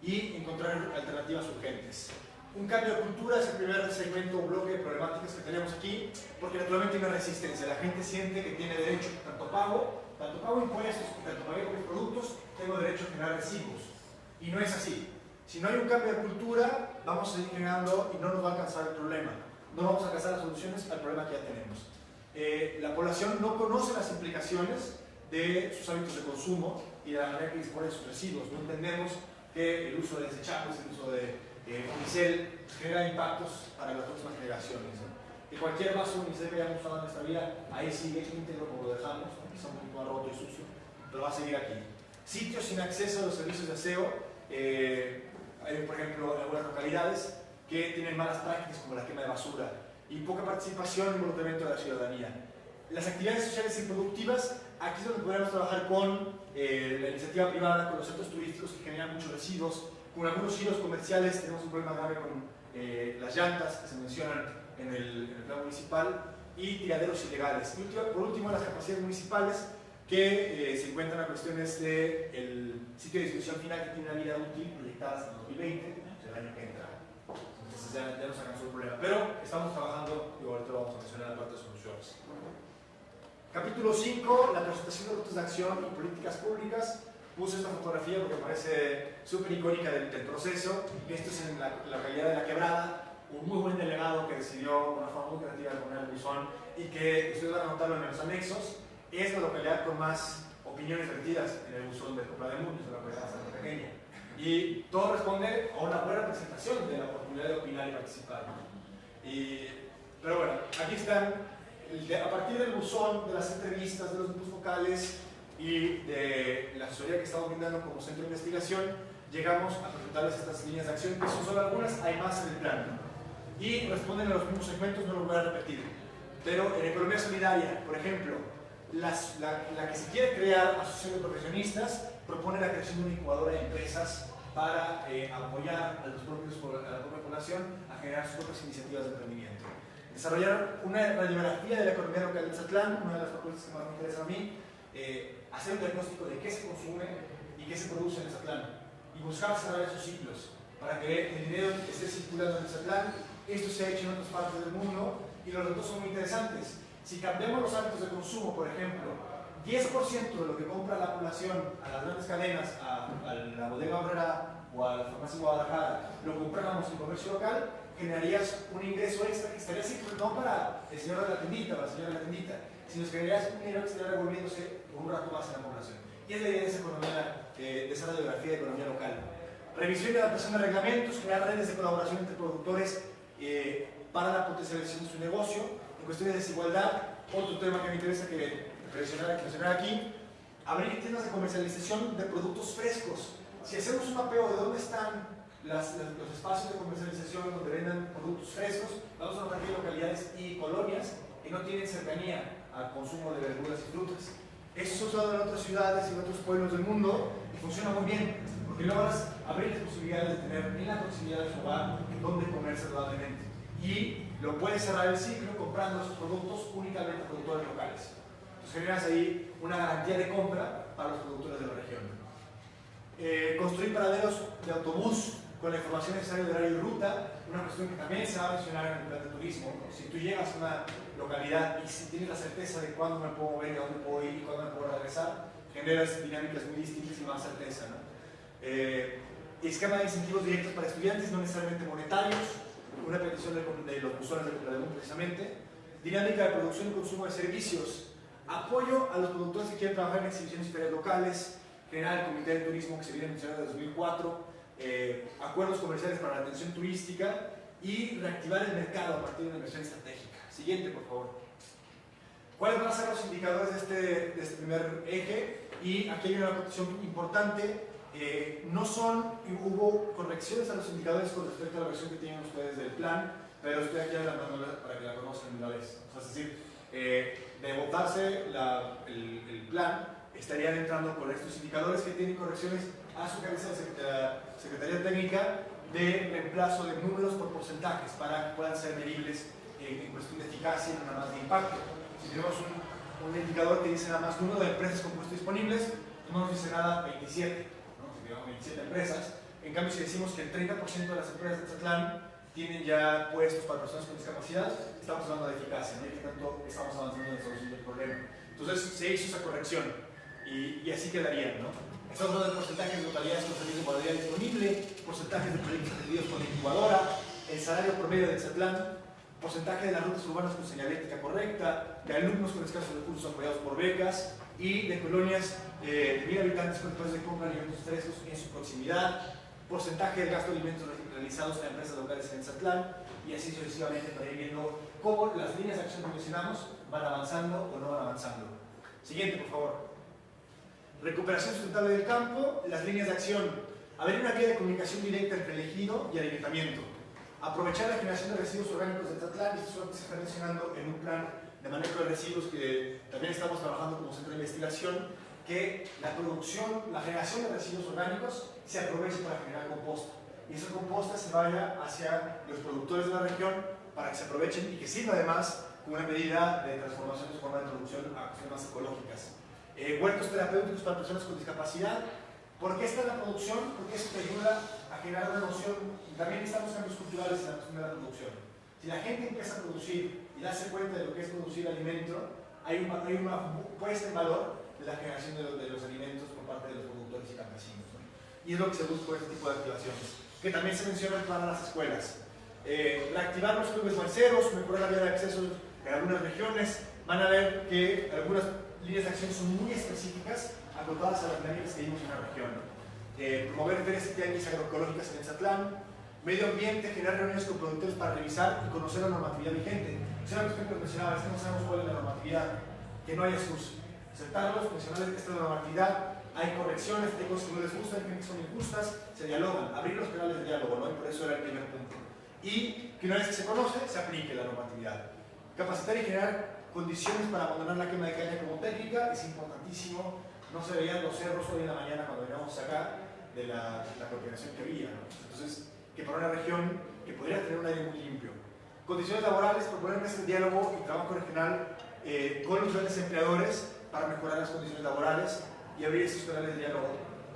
Y encontrar alternativas urgentes. Un cambio de cultura es el primer segmento o bloque de problemáticas que tenemos aquí, porque naturalmente hay una resistencia. La gente siente que tiene derecho, tanto pago impuestos, tanto pago mis productos, tengo derecho a generar residuos. Y no es así. Si no hay un cambio de cultura, vamos a seguir generando y no nos va a alcanzar el problema. No vamos a alcanzar las soluciones al problema que ya tenemos. La población no conoce las implicaciones de sus hábitos de consumo y de la manera que dispone de sus residuos. No entendemos que el uso de desechables, el uso de unicel genera impactos para las próximas generaciones, ¿no? Que cualquier vaso unicel que hayamos usado en nuestra vida, ahí sigue íntegro como lo dejamos, ¿no? Quizá un poquito roto y sucio, pero va a seguir aquí. Sitios sin acceso a los servicios de aseo, hay por ejemplo en algunas localidades que tienen malas prácticas como la quema de basura y poca participación y involucramiento de la ciudadanía. Las actividades sociales y productivas, aquí es donde podríamos trabajar con la iniciativa privada, con los centros turísticos que generan muchos residuos. Con algunos giros comerciales tenemos un problema grave con las llantas que se mencionan en el plan municipal y tiraderos ilegales. Y por último, las capacidades municipales que se encuentran a cuestiones del sitio de disposición final que tiene una vida útil proyectada hasta el 2020, el año que entra. Entonces ya nos alcanzó el problema. Pero estamos trabajando, y ahorita lo vamos a mencionar en la parte de soluciones. Capítulo 5, la presentación de rutas de acción y políticas públicas. Puse esta fotografía porque me parece súper icónica del proceso. Esto es en la localidad de La Quebrada, un muy buen delegado que decidió de una forma muy creativa poner el buzón y que ustedes van a notarlo en los anexos. Es la localidad con más opiniones vertidas en el buzón de Copla de Mundo, es una localidad bastante pequeña. Y todo responde a una buena presentación de la oportunidad de opinar y participar. Pero bueno, aquí están, a partir del buzón, de las entrevistas, de los grupos focales y de la asesoría que estamos brindando como centro de investigación, llegamos a presentarles estas líneas de acción, que son solo algunas, hay más en el plan. Y responden a los mismos segmentos, no los voy a repetir. Pero en economía solidaria, por ejemplo, la que se quiere crear, asociación de profesionistas, propone la creación de una incubadora de empresas para apoyar a la propia población a generar sus propias iniciativas de emprendimiento. Desarrollar una radiografía de la economía local de Zatlán, una de las propuestas que más me interesan a mí, hacer un diagnóstico de qué se consume y qué se produce en Zatlán y buscar cerrar esos ciclos para que el dinero que esté circulando en Zatlán, esto se ha hecho en otras partes del mundo y los retos son muy interesantes. Si cambiamos los hábitos de consumo, por ejemplo, 10% de lo que compra la población a las grandes cadenas, a la bodega obrera o a la farmacia Guadalajara, lo compráramos en comercio local, generarías un ingreso extra que estaría circulando no para el señor de la tiendita o la señora de la tiendita, sino que generarías un dinero que estaría revolviéndose por un rato más en la población. Y es la idea de esa economía, de esa radiografía de economía local. Revisión y adaptación de reglamentos, crear redes de colaboración entre productores para la potencialización de su negocio. En cuestiones de desigualdad, otro tema que me interesa que mencionar aquí, abrir tiendas de comercialización de productos frescos. Si hacemos un mapeo de dónde están los espacios de comercialización donde vendan productos frescos, vamos a notar que hay localidades y colonias que no tienen cercanía al consumo de verduras y frutas. Eso se ha usado en otras ciudades y en otros pueblos del mundo y funciona muy bien, porque logras abrir las posibilidades de tener en la proximidad de su hogar donde comer saludablemente. Y lo puedes cerrar el ciclo comprando esos productos únicamente a productores locales. Entonces generas ahí una garantía de compra para los productores de la región. Construir paraderos de autobús con la información necesaria de horario y ruta, una cuestión que también se va a mencionar en el plan de turismo. Si tú llegas a una localidad y si tienes la certeza de cuándo me puedo mover y a dónde puedo ir y cuándo me puedo regresar, generas dinámicas muy distintas y más certeza, ¿no? Esquema de incentivos directos para estudiantes, no necesariamente monetarios, una petición de los buzones de Copla de Mundo precisamente. Dinámica de producción y consumo de servicios, apoyo a los productores que quieren trabajar en exhibiciones y ferias locales, generar el comité de turismo que se viene mencionando desde 2004, acuerdos comerciales para la atención turística y reactivar el mercado a partir de una inversión estratégica. Siguiente, por favor. ¿Cuáles van a ser los indicadores de este primer eje? Y aquí hay una acotación importante. Hubo correcciones a los indicadores con respecto a la versión que tienen ustedes del plan, pero estoy aquí adelantándola para que la conozcan de una vez. O sea, es decir, de votarse el plan, estarían entrando por estos indicadores que tienen correcciones a su cabeza de Secretaría Técnica de reemplazo de números por porcentajes para que puedan ser medibles en cuestión de eficacia y nada más de impacto. Si tenemos un indicador que dice nada más número de empresas con puestos disponibles, no nos dice nada 27, ¿no? Si tenemos 27 empresas. En cambio, si decimos que el 30% de las empresas de Zatlán tienen ya puestos para personas con discapacidad, estamos hablando de eficacia, ¿no? Y que tanto estamos avanzando en la solución del problema. Entonces se hizo esa corrección y así quedarían, ¿no? Estamos hablando de porcentajes de localidades con servicio de modalidad disponible, porcentajes de proyectos atendidos con incubadora, el salario promedio de Zatlán, porcentaje de las rutas urbanas con señalética correcta, de alumnos con escasos recursos apoyados por becas y de colonias de 1000 habitantes con espacios de compra de alimentos frescos en su proximidad, porcentaje de gasto de alimentos realizados en empresas locales en Zatlán y así sucesivamente para ir viendo cómo las líneas de acción que mencionamos van avanzando o no van avanzando. Siguiente, por favor. Recuperación sustentable del campo, las líneas de acción. Abrir una vía de comunicación directa entre el ejido y el ayuntamiento. Aprovechar la generación de residuos orgánicos de Zatlán, esto es lo que se está mencionando en un plan de manejo de residuos que también estamos trabajando como centro de investigación, que la producción, la generación de residuos orgánicos se aproveche para generar composta. Y esa composta se vaya hacia los productores de la región para que se aprovechen y que sirva además como una medida de transformación de su forma de producción a cuestiones más ecológicas. Huertos terapéuticos para personas con discapacidad. ¿Por qué está en la producción? Porque eso te ayuda a generar una noción. También necesitamos cambios culturales en la cuestión de la producción. Si la gente empieza a producir y darse cuenta de lo que es producir alimento, hay una puesta en valor la generación de los alimentos por parte de los productores y campesinos, ¿no? Y es lo que se busca con este tipo de activaciones, que también se mencionan para las escuelas. Reactivar los clubes balseros, mejorar la vía de acceso en algunas regiones. Van a ver que algunas líneas de acción son muy específicas, acotadas a las dinámicas que vimos en la región, ¿no? Promover ferias y tianguis agroecológicas en Enzatlán. Medio ambiente, generar reuniones con productores para revisar y conocer la normatividad vigente. Es una cuestión que mencionaba, es que no sabemos cuál es la normatividad, que no haya excusa. Sentarlos, mencionarles que esta es la normatividad, hay correcciones, hay cosas que no les gustan, que son injustas, se dialogan, abrir los canales de diálogo, ¿no? Y por eso era el primer punto. Y que una vez que se conoce, se aplique la normatividad. Capacitar y generar condiciones para abandonar la quema de caña como técnica es importantísimo. No se veían los cerros hoy en la mañana cuando veníamos acá de la coordinación que había, ¿no? Entonces, que para una región que podría tener un aire muy limpio. Condiciones laborales, proponer este diálogo y trabajo regional con los grandes empleadores para mejorar las condiciones laborales y abrir estos canales de diálogo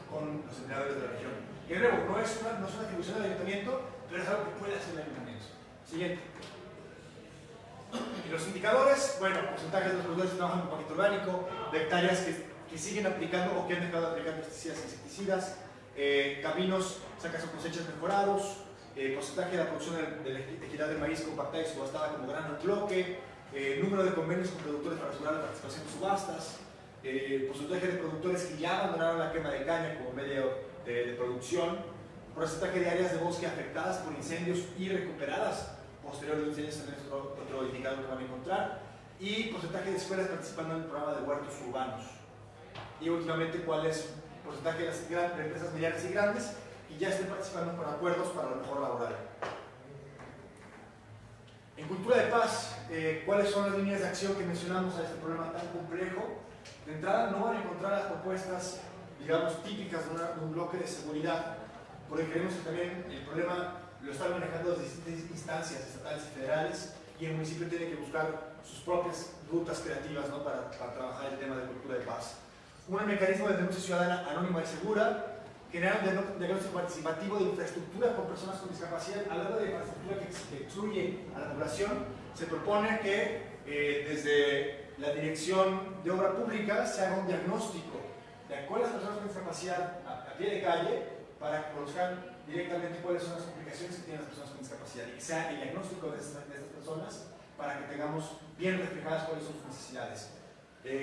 con los empleadores de la región. Que de nuevo, no es una atribución del ayuntamiento, pero es algo que puede hacer el ayuntamiento. Siguiente. Y los indicadores, bueno, porcentajes de los productores que trabajan con paquete orgánico, de hectáreas que siguen aplicando o que han dejado de aplicar pesticidas e insecticidas, caminos, sacas o cosechas mejorados, porcentaje de la producción de la equidad del maíz compactada y subastada como grano en bloque, número de convenios con productores para asegurar la participación en subastas, porcentaje de productores que ya abandonaron la quema de caña como medio de producción, porcentaje de áreas de bosque afectadas por incendios y recuperadas posterior a los incendios, también es otro indicador que van a encontrar, y porcentaje de escuelas participando en el programa de huertos urbanos. Y últimamente, cuál es el porcentaje de las empresas medianas y grandes que ya estén participando con acuerdos para la mejora laboral. En cultura de paz, ¿cuáles son las líneas de acción que mencionamos a este problema tan complejo? De entrada, no van a encontrar las propuestas, digamos, típicas de un bloque de seguridad, porque creemos que también el problema lo están manejando desde distintas instancias estatales y federales, y el municipio tiene que buscar sus propias rutas creativas, ¿no? para trabajar el tema de cultura de paz. Un mecanismo de denuncia ciudadana anónima y segura, generar un diagnóstico participativo de infraestructura con personas con discapacidad. Hablando de infraestructura que excluye a la población, se propone que desde la Dirección de Obra Pública se haga un diagnóstico de cuáles las personas con discapacidad a pie de calle para que conozcan directamente cuáles son las complicaciones que tienen las personas con discapacidad y que sea el diagnóstico de estas personas para que tengamos bien reflejadas cuáles son sus necesidades.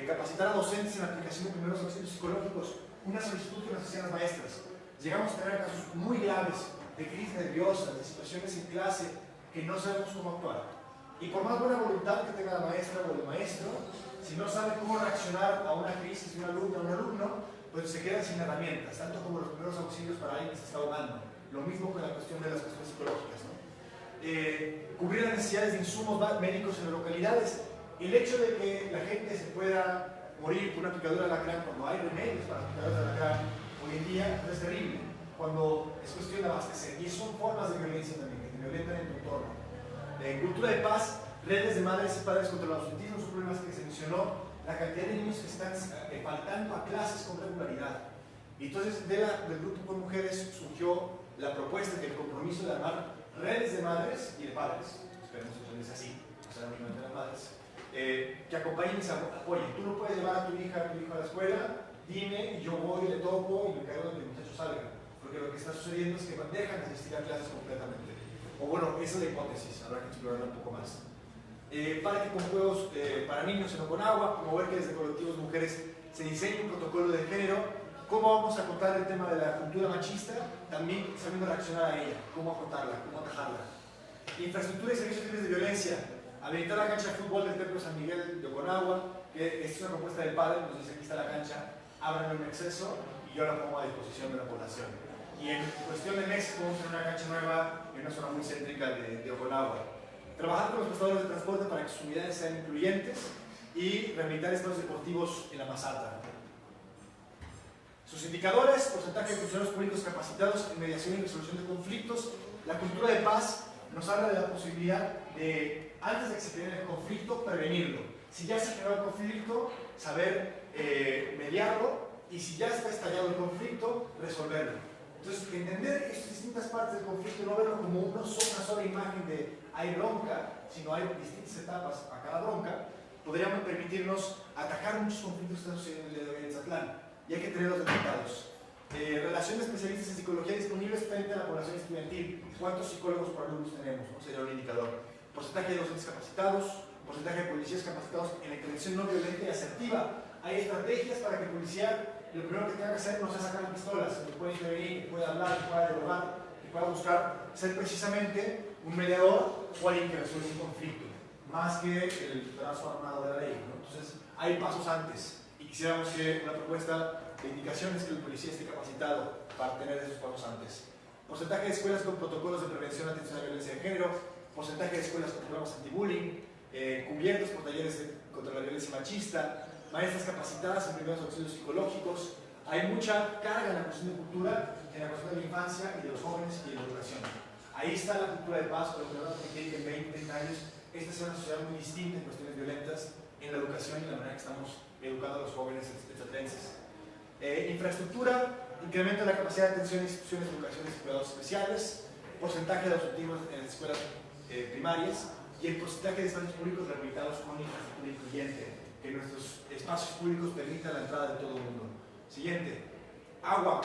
Capacitar a docentes en la aplicación de primeros auxilios psicológicos, una solicitud que nos hacían las maestras. Llegamos a tener casos muy graves de crisis nerviosas, de situaciones en clase que no sabemos cómo actuar. Y por más buena voluntad que tenga la maestra o el maestro, si no sabe cómo reaccionar a una crisis de un alumno o un alumno, pues se quedan sin herramientas, tanto como los primeros auxilios para alguien que se está ahogando. Lo mismo con la cuestión de las cuestiones psicológicas, ¿no? Cubrir las necesidades de insumos médicos en las localidades. El hecho de que la gente se pueda morir por una picadura de alacrán cuando hay remedios para picaduras de alacrán hoy en día es terrible, cuando es cuestión de abastecer. Y son formas de violencia también, que te violentan en tu entorno. Cultura de paz, redes de madres y padres contra el ausentismo, son problemas que se mencionó, la cantidad de niños que están faltando a clases con regularidad. Y entonces del grupo con mujeres surgió la propuesta que el compromiso de armar redes de madres y de padres, esperemos que es así, no será únicamente las madres, que acompañen y se apoyen. Tú no puedes llevar a tu hija a la escuela, dime, y yo voy, le toco y me encargo de que el muchacho salga, porque lo que está sucediendo es que dejan de asistir a clases completamente. O bueno, esa es la hipótesis, habrá que explorarla un poco más. Parque con juegos para niños en o con agua, promover que desde colectivos mujeres se diseñe un protocolo de género. ¿Cómo vamos a acotar el tema de la cultura machista? También sabiendo reaccionar a ella, cómo acotarla, cómo atajarla. Infraestructura y servicios libres de violencia. Habilitar la cancha de fútbol del Templo San Miguel de Oconagua, que es una propuesta del padre, nos dice aquí está la cancha, ábranlo en exceso y yo la pongo a disposición de la población. Y en cuestión de meses podemos tener una cancha nueva en una zona muy céntrica de Oconagua. Trabajar con los prestadores de transporte para que sus unidades sean incluyentes y rehabilitar espacios deportivos en la más alta. Sus indicadores, porcentaje de funcionarios públicos capacitados en mediación y resolución de conflictos. La cultura de paz nos habla de la posibilidad de, antes de que se genere el conflicto, prevenirlo. Si ya se generó el conflicto, saber mediarlo, y si ya está estallado el conflicto, resolverlo. Entonces, entender estas distintas partes del conflicto, no verlo como una sola imagen de hay bronca, sino hay distintas etapas a cada bronca, podríamos permitirnos atacar muchos conflictos que están sucediendo el día de hoy en Zatlán, y hay que tenerlos detectados. Relación de especialistas en psicología disponibles frente a la población estudiantil. ¿Cuántos psicólogos por alumnos tenemos? ¿No? Sería un indicador. Porcentaje de docentes capacitados, porcentaje de policías capacitados en la intervención no violenta y asertiva. Hay estrategias para que el policía lo primero que tenga que hacer no sea sacar las pistolas, que pueda intervenir, que pueda hablar, que pueda dialogar, que pueda buscar ser precisamente un mediador o alguien que resuelva un conflicto, más que el brazo armado de la ley, ¿no? Entonces, hay pasos antes y quisiéramos que una propuesta de indicaciones que el policía esté capacitado para tener esos pasos antes. Porcentaje de escuelas con protocolos de prevención y atención a la violencia de género, porcentaje de escuelas con programas anti-bullying, cubiertos por talleres contra la violencia machista, maestras capacitadas en primeros auxilios psicológicos. Hay mucha carga en la cuestión de cultura, en la cuestión de la infancia y de los jóvenes y de la educación. Ahí está la cultura de paz, pero que en 20, 30 años esta es una sociedad muy distinta en cuestiones violentas, en la educación y en la manera que estamos educando a los jóvenes extratenses. Infraestructura, incremento de la capacidad de atención en instituciones de educación y cuidados especiales, porcentaje de objetivos en las escuelas primarias y el porcentaje de espacios públicos rehabilitados con infraestructura incluyente, que nuestros espacios públicos permitan la entrada de todo el mundo. Siguiente, agua.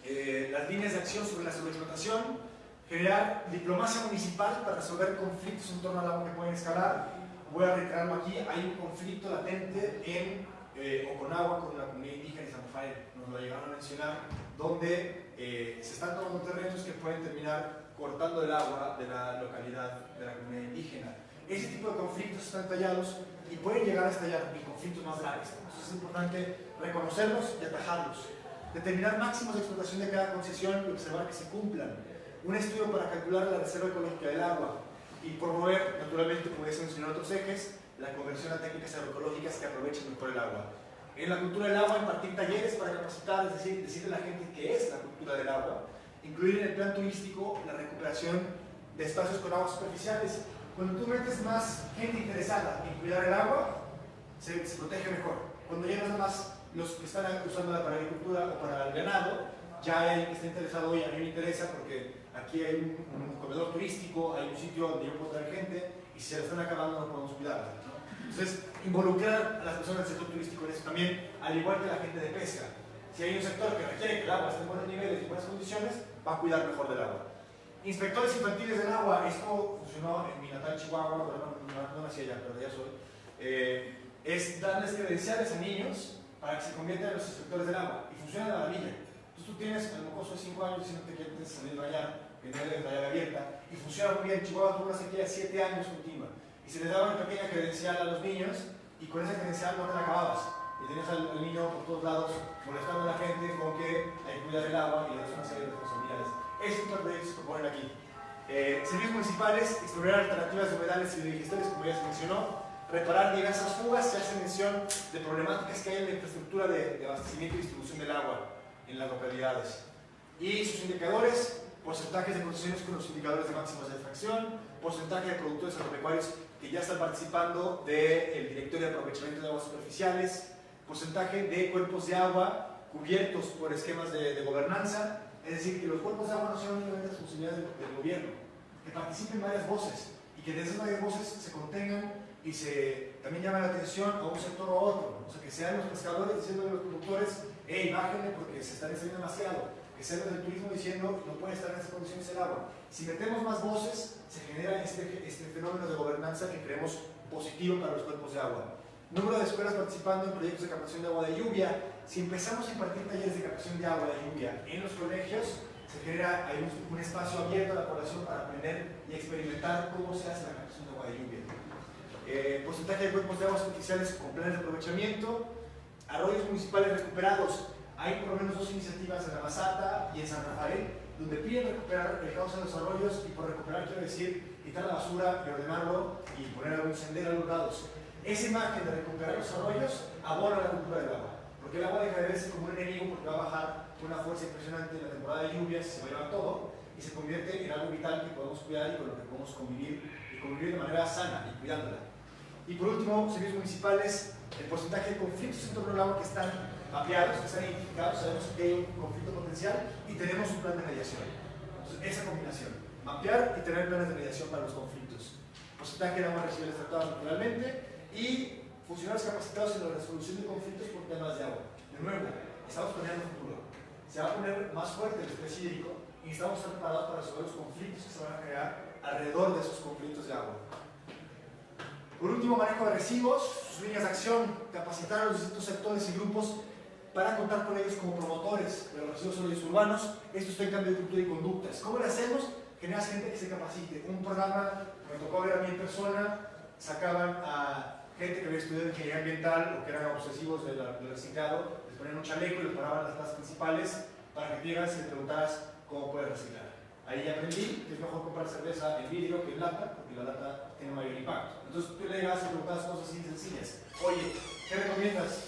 Las líneas de acción sobre la sobreexplotación, generar diplomacia municipal para resolver conflictos en torno al agua que pueden escalar. Voy a reiterarlo aquí, hay un conflicto latente en Oconagua con la comunidad indígena de San Rafael, nos lo llegaron a mencionar, donde se están tomando terrenos que pueden terminar cortando el agua de la localidad de la comunidad indígena. Ese tipo de conflictos están tallados y pueden llegar a estallar en conflictos más graves. Entonces es importante reconocerlos y atajarlos. Determinar máximos de explotación de cada concesión y observar que se cumplan. Un estudio para calcular la reserva ecológica del agua y promover, naturalmente, como ya se mencionó en otros ejes, la conversión a técnicas agroecológicas que aprovechen mejor el agua. En la cultura del agua, impartir talleres para capacitar, es decir, decirle a la gente qué es la cultura del agua. Incluir en el plan turístico la recuperación de espacios con aguas superficiales. Cuando tú metes más gente interesada en cuidar el agua, se protege mejor. Cuando ya no es más los que están usándola para la agricultura o para el ganado, ya hay alguien que está interesado hoy, a mí me interesa porque aquí hay un comedor turístico, hay un sitio donde yo puedo traer gente y si se la están acabando no podemos cuidarla, ¿no? Entonces, involucrar a las personas del sector turístico en eso también, al igual que la gente de pesca. Si hay un sector que requiere que el agua esté en buenos niveles y buenas condiciones, va a cuidar mejor del agua. Inspectores infantiles del agua, esto funcionó en mi natal Chihuahua, pero no nací allá, pero ya soy. Es darles credenciales a niños para que se conviertan en los inspectores del agua y funciona de maravilla. Entonces tú tienes al mocoso de 5 años diciendo que quieres salir de rayar, que no debes rayar abierta, y funciona muy bien. En Chihuahua tuvo una sequía de 7 años continua y se les daba una pequeña credencial a los niños y con esa credencial no te la acababas. Y tenías al niño por todos lados molestando a la gente con que hay que cuidar el agua y le das una serie de responsabilidades. Ese tipo de proyectos se proponen aquí. Servicios municipales, explorar alternativas de humedales y de digestores, como ya se mencionó. Reparar diversas fugas, se hace mención de problemáticas que hay en la infraestructura de abastecimiento y distribución del agua en las localidades. Y sus indicadores, porcentajes de concesiones con los indicadores de máxima satisfacción, porcentaje de productores agropecuarios que ya están participando del directorio de aprovechamiento de aguas superficiales, porcentaje de cuerpos de agua cubiertos por esquemas de gobernanza, es decir, que los cuerpos de agua no sean únicamente responsabilidad del gobierno, que participen varias voces y que de esas varias voces se contengan y también llamen la atención a un sector o a otro. O sea, que sean los pescadores diciendo a los productores, hey, bájenle porque se están extrayendo demasiado. Que sean los del turismo diciendo, no puede estar en esas condiciones el agua. Si metemos más voces, se genera este fenómeno de gobernanza que creemos positivo para los cuerpos de agua. Número de escuelas participando en proyectos de captación de agua de lluvia. Si empezamos a impartir talleres de captación de agua de lluvia en los colegios, se genera ahí un espacio abierto a la población para aprender y experimentar cómo se hace la captación de agua de lluvia. Porcentaje de cuerpos de agua superficiales con planes de aprovechamiento. Arroyos municipales recuperados. Hay por lo menos 2 iniciativas en La Masata y en San Rafael donde piden recuperar el cauce de los arroyos, y por recuperar quiero decir quitar la basura y ordenarlo y poner algún sendero a los lados. Esa imagen de recuperar los arroyos abona la cultura del agua, porque el agua deja de verse como un enemigo porque va a bajar con una fuerza impresionante en la temporada de lluvias, se va a llevar todo y se convierte en algo vital que podemos cuidar y con lo que podemos convivir y convivir de manera sana y cuidándola. Y por último, servicios municipales, el porcentaje de conflictos en torno al agua que están mapeados, que están identificados, sabemos que hay un conflicto potencial y tenemos un plan de mediación. Entonces, esa combinación, mapear y tener planes de mediación para los conflictos. Porcentaje de aguas residuales tratadas naturalmente y funcionarios capacitados en la resolución de conflictos por temas de agua. De nuevo, estamos planeando un futuro. Se va a poner más fuerte el estrés hídrico y estamos preparados para resolver los conflictos que se van a crear alrededor de esos conflictos de agua. Por último, manejo de residuos, sus líneas de acción, capacitar a los distintos sectores y grupos para contar con ellos como promotores de los residuos sólidos urbanos. Esto está en cambio de cultura y conductas. ¿Cómo lo hacemos? Generas gente que se capacite. Un programa que me tocó ver a mí en persona, sacaban a gente que había estudiado ingeniería ambiental o que eran obsesivos del reciclado, les ponían un chaleco y les paraban las plazas principales para que llegas y le preguntaras cómo puedes reciclar. Ahí aprendí que es mejor comprar cerveza en vidrio que en lata, porque la lata tiene mayor impacto. Entonces tú le llegas y preguntabas cosas así sencillas. Oye, ¿qué recomiendas?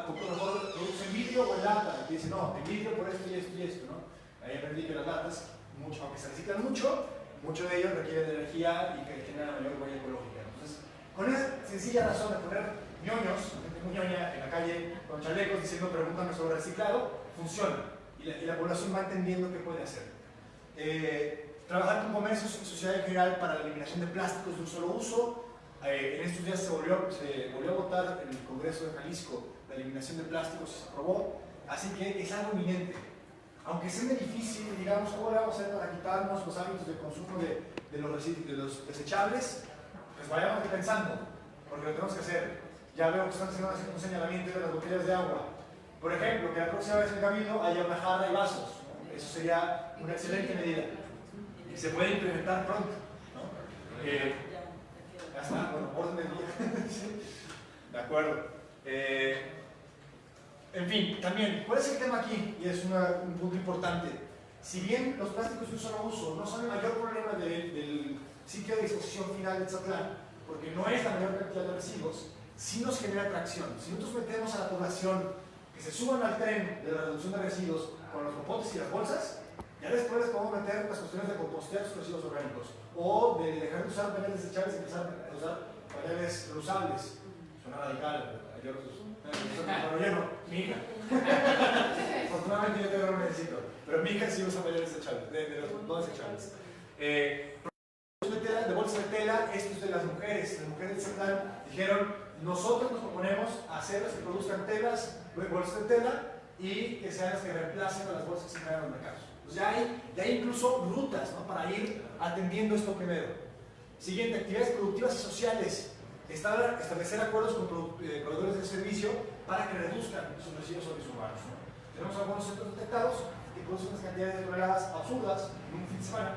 ¿Compro mejor productos en vidrio o en lata? Y te dice, no, en vidrio por esto y esto y esto, ¿no? Ahí aprendí que las latas, aunque se reciclan mucho de ellos requiere de energía y que genera mayor huella ecológica. Entonces, con esa sencilla razón de poner ñoños, gente muy ñoña en la calle con chalecos diciendo pregúntame sobre reciclado, funciona. Y la población va entendiendo qué puede hacer. Trabajar con comercios y sociedad en general para la eliminación de plásticos de un solo uso. En estos días se volvió a votar en el Congreso de Jalisco la eliminación de plásticos y se aprobó, así que es algo inminente. Aunque sea difícil, digamos, ¿cómo le vamos a hacer para quitarnos los hábitos de consumo de los desechables? Pues vayamos pensando, porque lo tenemos que hacer. Ya veo que están haciendo un señalamiento de las botellas de agua. Por ejemplo, que la próxima vez en el camino haya una jarra y vasos, ¿no? Eso sería una excelente medida. Y se puede implementar pronto, ¿no? Ya está, bueno, orden del día. Sí. De acuerdo. En fin, también, ¿cuál es el tema aquí? Y es un punto importante. Si bien los plásticos de un solo uso no son el mayor problema del sitio de disposición final de Tzatlán, porque no es la mayor cantidad de residuos, sí nos genera atracción. Si nosotros metemos a la población que se suban al tren de la reducción de residuos con los popotes y las bolsas, ya después les podemos meter las cuestiones de compostear sus residuos orgánicos o de dejar de usar paneles desechables y empezar a usar paneles reusables. Suena radical, yo mi hija. Afortunadamente yo todavía no lo necesito, pero mi hija sí usa paneles desechables, no desechables. De bolsas de tela, esto es de las mujeres. Las mujeres de Tzatlán dijeron, nosotros nos proponemos hacer las que produzcan telas, bolsas de tela y que sean las que reemplacen a las bolsas que se crean en los mercados. Pues ya hay incluso rutas, ¿no?, para ir atendiendo esto primero. Siguiente, actividades productivas y sociales. Establecer acuerdos con proveedores de servicio para que reduzcan sus residuos sólidos urbanos, ¿no? Tenemos algunos centros detectados que producen unas cantidades de toneladas absurdas en un fin de semana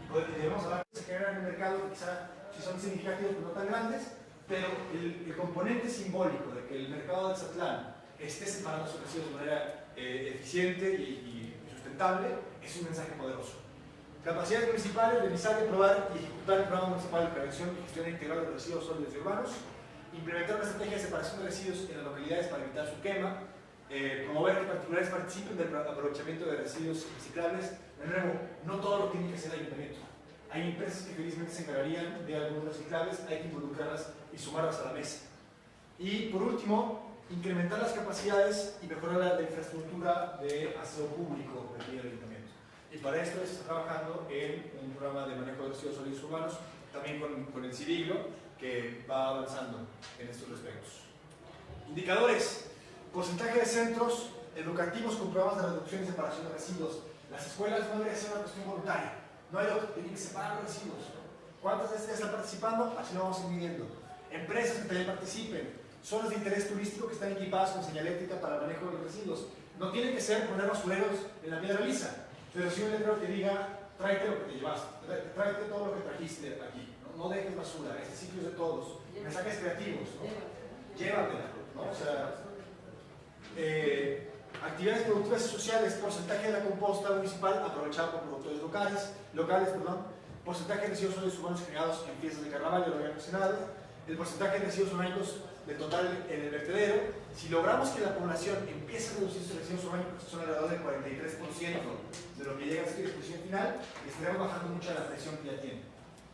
y debemos hablar que se generan en el mercado, que quizá si son significativos pero no tan grandes, pero el componente simbólico de que el mercado de Tzatlán esté separando sus residuos de manera eficiente y sustentable es un mensaje poderoso. Capacidades municipales, revisar, aprobar y ejecutar el programa municipal de prevención y gestión integral de residuos sólidos y urbanos, implementar una estrategia de separación de residuos en las localidades para evitar su quema, promover que particulares participen del aprovechamiento de residuos reciclables. De nuevo, no todo lo tiene que ser el ayuntamiento. Hay empresas que felizmente se encargarían de algunos reciclables, hay que involucrarlas y sumarlas a la mesa. Y por último, incrementar las capacidades y mejorar la infraestructura de aseo público del ayuntamiento. Y para esto se está trabajando en un programa de manejo de residuos sólidos urbanos, también con el CIRIGLO, que va avanzando en estos respectos. Indicadores: porcentaje de centros educativos con programas de reducción y separación de residuos. Las escuelas no debería ser una cuestión voluntaria, no hay otro, tienen que separar los residuos. ¿Cuántas veces están participando? Así lo vamos a ir midiendo. Empresas que también participen, zonas de interés turístico que están equipadas con señalética para el manejo de los residuos. No tienen que ser poner basureros en la piedra lisa, pero sí un letrero que diga, tráete lo que te llevaste, tráete todo lo que trajiste aquí, no dejes basura, este sitio es de todos, mensajes creativos, ¿no? Llévatela, ¿no? O sea, actividades productivas y sociales, porcentaje de la composta municipal aprovechado por productores locales, porcentaje de residuos sólidos urbanos generados en fiestas de carnaval, ya lo había mencionado, el porcentaje de residuos orgánicos del total en el vertedero. Si logramos que la población empiece a reducir sus residuos orgánicos, que son alrededor del 43% de lo que llega a su disposición final, estaremos bajando mucho la presión que ya tiene.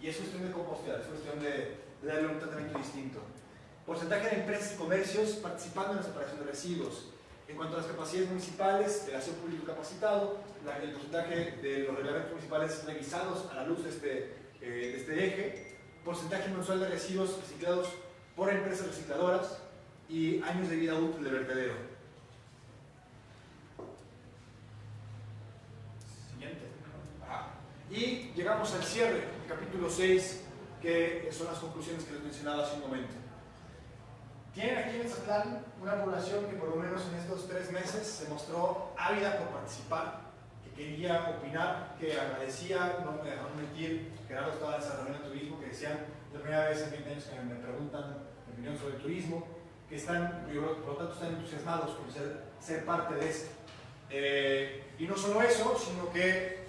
Y es cuestión de compostear, es cuestión de darle un tratamiento distinto. Porcentaje de empresas y comercios participando en la separación de residuos. En cuanto a las capacidades municipales, el aseo público capacitado, el porcentaje de los reglamentos municipales revisados a la luz de este eje, porcentaje mensual de residuos reciclados por empresas recicladoras y años de vida útil del vertedero. Siguiente. Y llegamos al cierre, el capítulo 6, que son las conclusiones que les mencionaba hace un momento. Tienen aquí en Etzatlán una población que por lo menos en estos 3 meses se mostró ávida por participar, que quería opinar, que agradecía, no me dejaron mentir, Gerardo estaba desarrollando turismo, que decían, la primera vez en 20 años que me preguntan mi opinión sobre el turismo, que están, por lo tanto están entusiasmados por ser parte de esto. Y no solo eso, sino que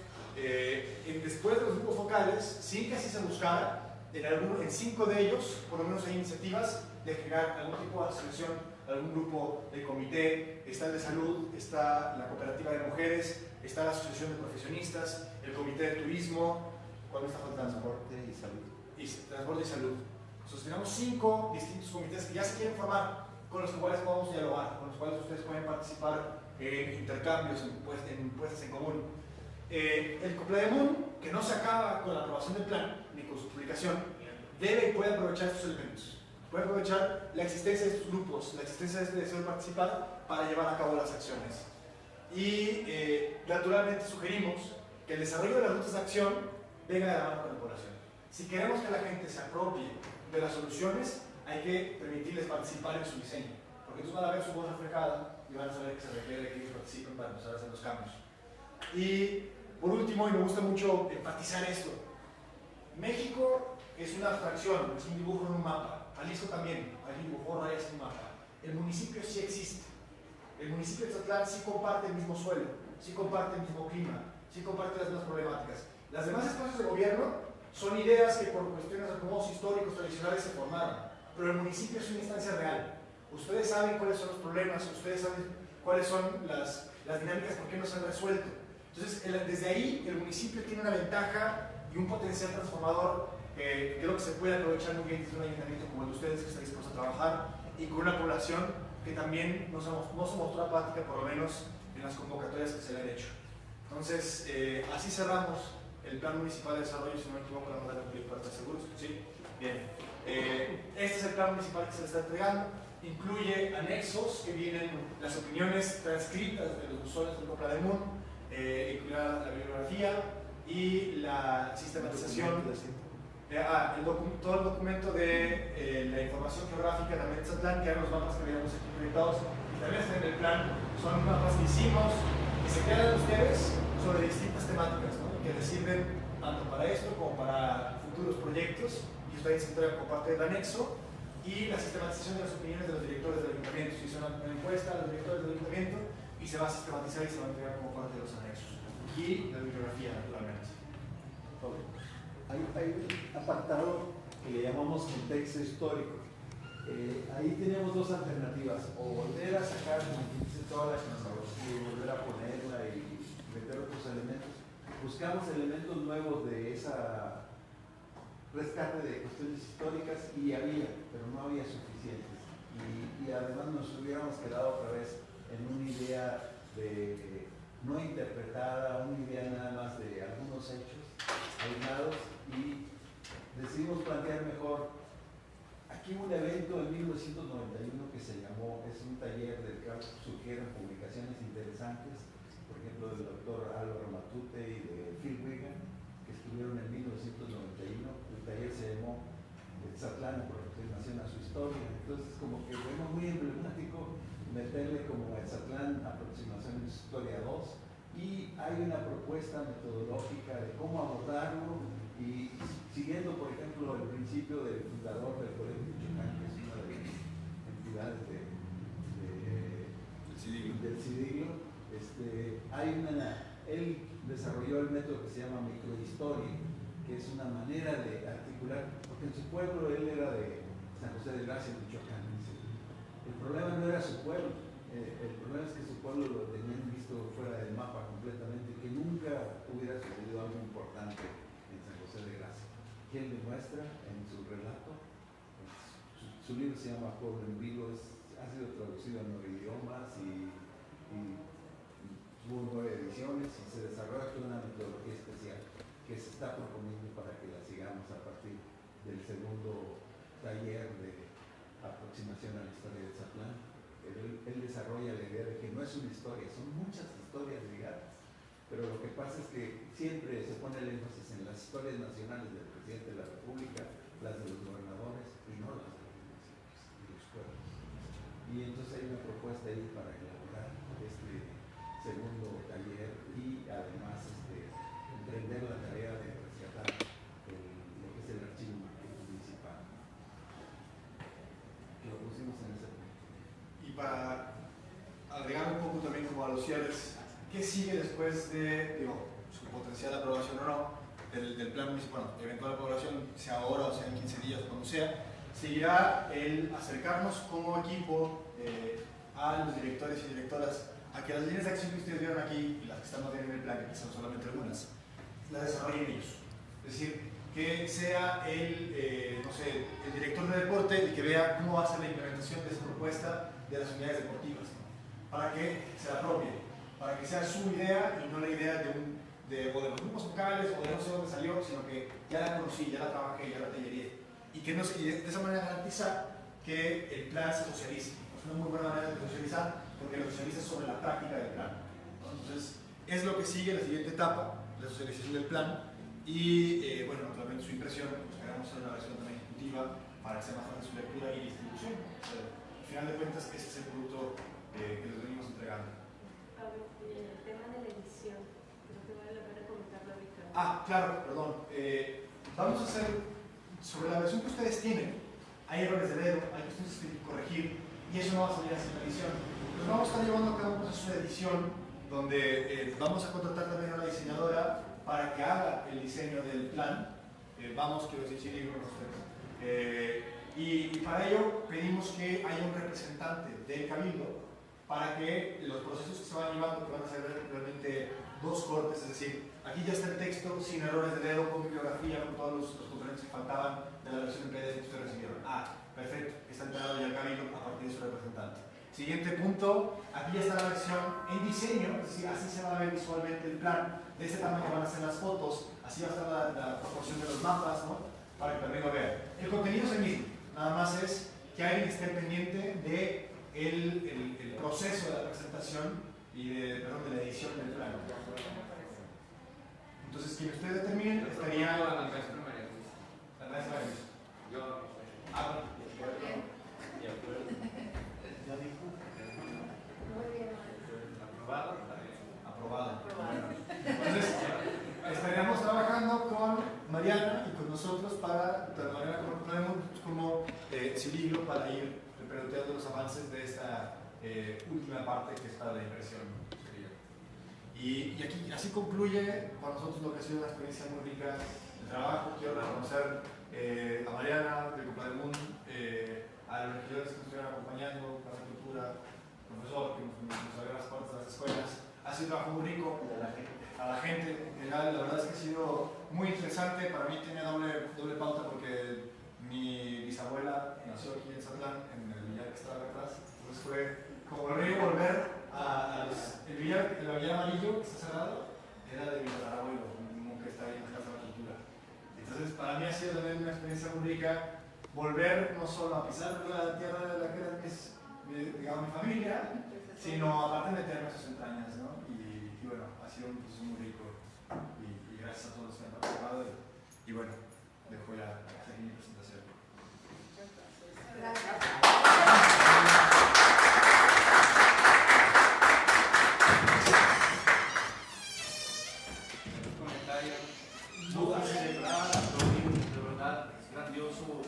después de los grupos focales, sin que así se buscara, en 5 de ellos, por lo menos hay iniciativas de generar algún tipo de asociación, algún grupo de comité. Está el de salud, está la cooperativa de mujeres, está la asociación de profesionistas, el comité de turismo. ¿Cuál me está faltando? Transporte y salud. Transporte y salud. Entonces tenemos 5 distintos comités que ya se quieren formar, con los cuales podemos dialogar, con los cuales ustedes pueden participar en intercambios, en puestas en común. El Coplademún, que no se acaba con la aprobación del plan, ni con su publicación, debe y puede aprovechar estos elementos. Puede aprovechar la existencia de estos grupos, la existencia de este deseo de participar para llevar a cabo las acciones. Y naturalmente sugerimos que el desarrollo de las rutas de acción venga de la mano con la población. Si queremos que la gente se apropie de las soluciones, hay que permitirles participar en su diseño, porque ellos van a ver su voz reflejada y van a saber que se requiere que ellos participen para empezar a hacer los cambios. Y por último, y me gusta mucho enfatizar esto, México es una abstracción, es un dibujo en un mapa. Jalisco también, allí dibujó rayas en un mapa. El municipio sí existe. El municipio de Etzatlán sí comparte el mismo suelo, sí comparte el mismo clima, sí comparte las mismas problemáticas. Las demás espacios de gobierno son ideas que por cuestiones de acomodos históricos tradicionales se formaron, pero el municipio es una instancia real. Ustedes saben cuáles son los problemas, ustedes saben cuáles son las dinámicas, por qué no se han resuelto. Entonces, desde ahí, el municipio tiene una ventaja y un potencial transformador que creo que se puede aprovechar muy bien desde un ayuntamiento como el de ustedes, que está dispuesto a trabajar, y con una población que también no se mostró apática, por lo menos en las convocatorias que se le han hecho. Entonces, así cerramos el Plan Municipal de Desarrollo, si no me equivoco, la modalidad de para estar seguros. ¿Sí? Bien. Este es el Plan Municipal que se le está entregando. Incluye anexos que vienen las opiniones transcritas de los usuarios del Coplademún, incluirá la bibliografía y la sistematización. Todo el documento de la información geográfica de Etzatlán, que eran los mapas que habíamos aquí proyectados, y también está en el plan, son mapas que hicimos, que se crean ustedes sobre distintas temáticas, ¿no? Que les sirven tanto para esto como para futuros proyectos, y ustedes se entregan como parte del anexo, y la sistematización de las opiniones de los directores del ayuntamiento. Se hizo una encuesta a los directores del ayuntamiento y se va a sistematizar y se va a entregar como parte de los anexos. Y la bibliografía, naturalmente. Hay un apartado que le llamamos contexto histórico. Ahí tenemos 2 alternativas: o volver a sacar, como dice, toda la cronología y volver a ponerla y meter otros elementos. Buscamos elementos nuevos de esa rescate de cuestiones históricas y había, pero no había suficientes. Y además nos hubiéramos quedado otra vez en una idea no interpretada, una idea nada más de algunos hechos aislados, y decidimos plantear mejor. Aquí un evento en 1991 que se llamó, es un taller del que surgieron publicaciones interesantes, por ejemplo del doctor Álvaro Matute y de Phil Wigan, que estuvieron en 1991. El taller se llamó Etzatlán, aproximación a su historia. Entonces, como que vemos muy emblemático meterle como Etzatlán, aproximación a su historia 2, y hay una propuesta metodológica de cómo abordarlo, y siguiendo, por ejemplo, el principio del fundador del Colegio de Michoacán, que es una de las entidades del CIDIGLO, él desarrolló el método que se llama microhistoria, que es una manera de articular, porque en su pueblo él era de San José de Gracia, Michoacán. El problema no era su pueblo, el problema es que su pueblo lo tenían visto fuera del mapa completamente, que nunca hubiera sucedido algo importante en San José de Gracia. Que él demuestra en su relato. Su libro se llama Pueblo en Vivo, ha sido traducido a 9 idiomas y tuvo 9 ediciones, y se desarrolla toda una metodología especial que se está proponiendo para que la sigamos a partir del segundo taller de es una historia, son muchas historias ligadas. Pero lo que pasa es que siempre se pone el énfasis en las historias nacionales del presidente de la República, las de los gobernadores y no las de los municipios y los pueblos. Y entonces hay una propuesta ahí para elaborar este segundo taller y además emprender la tarea de rescatar lo que es el archivo municipal. Lo pusimos en ese punto. Y para agregar un poco también como a los cierres, ¿qué sigue después de, digo, su potencial aprobación o no, del plan municipal? Bueno, eventual aprobación, sea ahora o sea en 15 días, cuando sea, seguirá el acercarnos como equipo a los directores y directoras a que las líneas de acción que ustedes vieron aquí y las que están en el plan, que son solamente algunas, las desarrollen ellos. Es decir, que sea no sé, el director de deporte el que vea cómo va a ser la implementación de esa propuesta de las unidades deportivas, ¿no? Para que se la apropie, para que sea su idea y no la idea de los grupos locales o de no sé dónde salió, sino que ya la conocí, ya la trabajé, ya la tallería. Y que de esa manera garantiza que el plan se socialice. Es una muy buena manera de socializar porque lo socializa sobre la práctica del plan, ¿no? Entonces, es lo que sigue, la siguiente etapa, la socialización del plan. Y bueno, naturalmente su impresión, pues queremos hacer una versión también ejecutiva para que sea más fácil su lectura y distribución. O sea, al final de cuentas, ese es el producto que les venimos entregando. A ver, el tema de la edición, creo que vale la pena comentarlo ahorita. Ah, claro, perdón. Vamos a hacer, sobre la versión que ustedes tienen, hay errores de dedo, hay cuestiones que corregir, y eso no va a salir así en la edición. Nos vamos a estar llevando a cabo un proceso de edición donde vamos a contratar también a una diseñadora para que haga el diseño del plan. Quiero decir, sí, digo, y para ello pedimos que haya un representante del Cabildo para que los procesos que se van llevando, que van a ser realmente 2 cortes, es decir, aquí ya está el texto sin errores de dedo, con bibliografía, con todos los componentes que faltaban de la versión en PDF que ustedes recibieron. Perfecto, está entregado ya el Cabildo a partir de su representante. Siguiente punto, aquí ya está la versión en diseño, es decir, así se va a ver visualmente el plan, de este tamaño van a ser las fotos, así va a estar la proporción de los mapas, ¿no? Para que también lo vean. El contenido es el mismo, nada más es que alguien esté pendiente de el proceso de la presentación y de la edición del plan. Entonces, quien usted determine estaría... La maestra María Luisa. La maestra María Luisa. Yo. ¿Ya dijo? Muy bien. Aprobado. Aprobada. Entonces, estaríamos trabajando con Mariana y con nosotros para, de manera como Ciliglo, para ir reperoteando los avances de esta última parte que es para la impresión. Y aquí, así concluye para nosotros lo que ha sido una experiencia muy rica de trabajo. Quiero reconocer a Mariana del Coplademún, a los regidores que nos estuvieron acompañando, a la cultura, al profesor que nos abrió las puertas de las escuelas. Ha sido un trabajo muy rico. A la gente en general, la verdad es que ha sido muy interesante. Para mí tiene doble pauta porque mi bisabuela nació aquí en Zatlán, en el billar que estaba atrás. Entonces fue como volver el billar amarillo que está cerrado, era de mi tatarabuelo, que está ahí en la Casa de la Cultura. Entonces para mí ha sido también una experiencia muy rica volver no solo a pisar la tierra de la que es, digamos, mi familia, sino aparte meterme en sus entrañas, ¿no? Y bueno, ha sido un proceso muy rico y gracias a todos los que han participado y bueno, dejo ya seguir mi presentación. Dudas celebrar, aplaudir, de verdad, es grandioso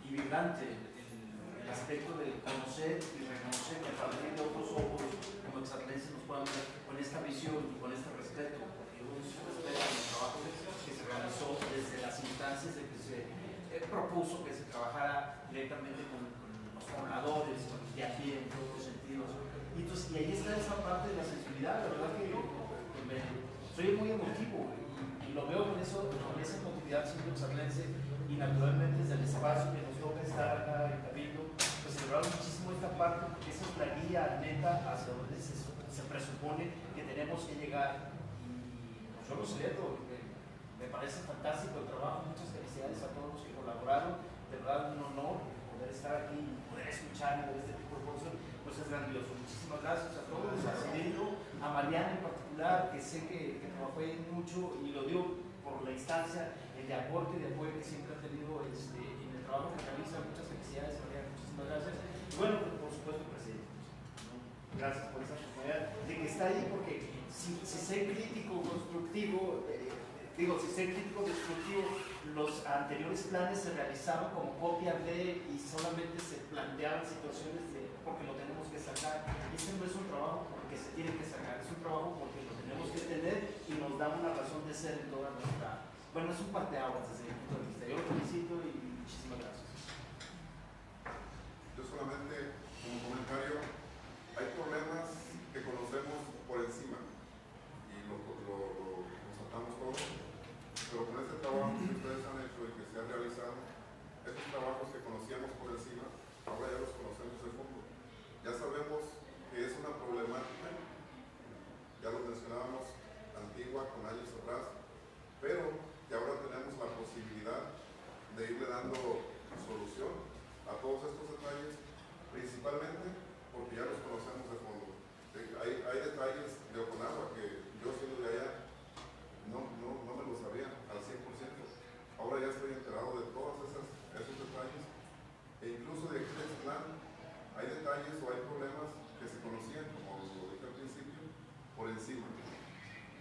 y vibrante el aspecto de conocer y reconocer que a partir de otros ojos como exatlenses nos puedan ver con esta visión y con este respeto, porque un respeto al trabajo que se realizó desde las instancias de que se propuso que se trabajara directamente con los pobladores, con los de a pie en todos los sentidos. Y ahí está esa parte de la sensibilidad, la verdad que soy muy emotivo. Y lo veo con esa emotividad siendo exatlense y naturalmente desde el espacio que nos toca estar acá en Cabildo, pues celebrar muchísimo esta parte porque esa es la guía neta hacia donde se presupone que tenemos que llegar. Y yo lo celebro, me parece fantástico el trabajo, muchas felicidades a todos los que colaboraron, de verdad un honor poder estar aquí y poder escuchar este tipo de cosas, pues pues es grandioso. Muchísimas gracias a todos, a Cirilo, a Mariana en particular, que sé que trabajó ahí mucho y lo dio por la instancia de aporte y de apoyo que siempre ha tenido en el trabajo que realiza. Muchas felicidades, Mariana, muchísimas gracias. Y bueno, pues, por supuesto, presidente, ¿no? Gracias por esa oportunidad de que está ahí, porque si ser crítico constructivo, si ser crítico destructivo, los anteriores planes se realizaban como copia de y solamente se planteaban situaciones de porque lo tenemos que sacar. Ese no es un trabajo porque se tiene que sacar, es un trabajo porque lo tenemos que tener y nos da una razón de ser en toda nuestra. Bueno, es un parteaguas desde mi punto de vista. Yo lo felicito y muchísimas gracias. Yo solamente, como comentario, hay problemas que conocemos por encima y lo constatamos todos, pero con este trabajo que ustedes han hecho y que se ha realizado, estos trabajos que conocíamos por encima, ahora ya los conocemos de fondo. Ya sabemos que es una problemática, ya lo mencionábamos, antigua, con años atrás, pero que ahora tenemos la posibilidad de irle dando solución a todos estos detalles, principalmente porque ya los conocemos de fondo. Hay detalles de Oconagua que yo siendo de allá no me lo sabía al 100%. Ahora ya estoy enterado de todos esos detalles, e incluso de aquí de Xtlán hay detalles o hay problemas que se conocían, como lo dije al principio, por encima.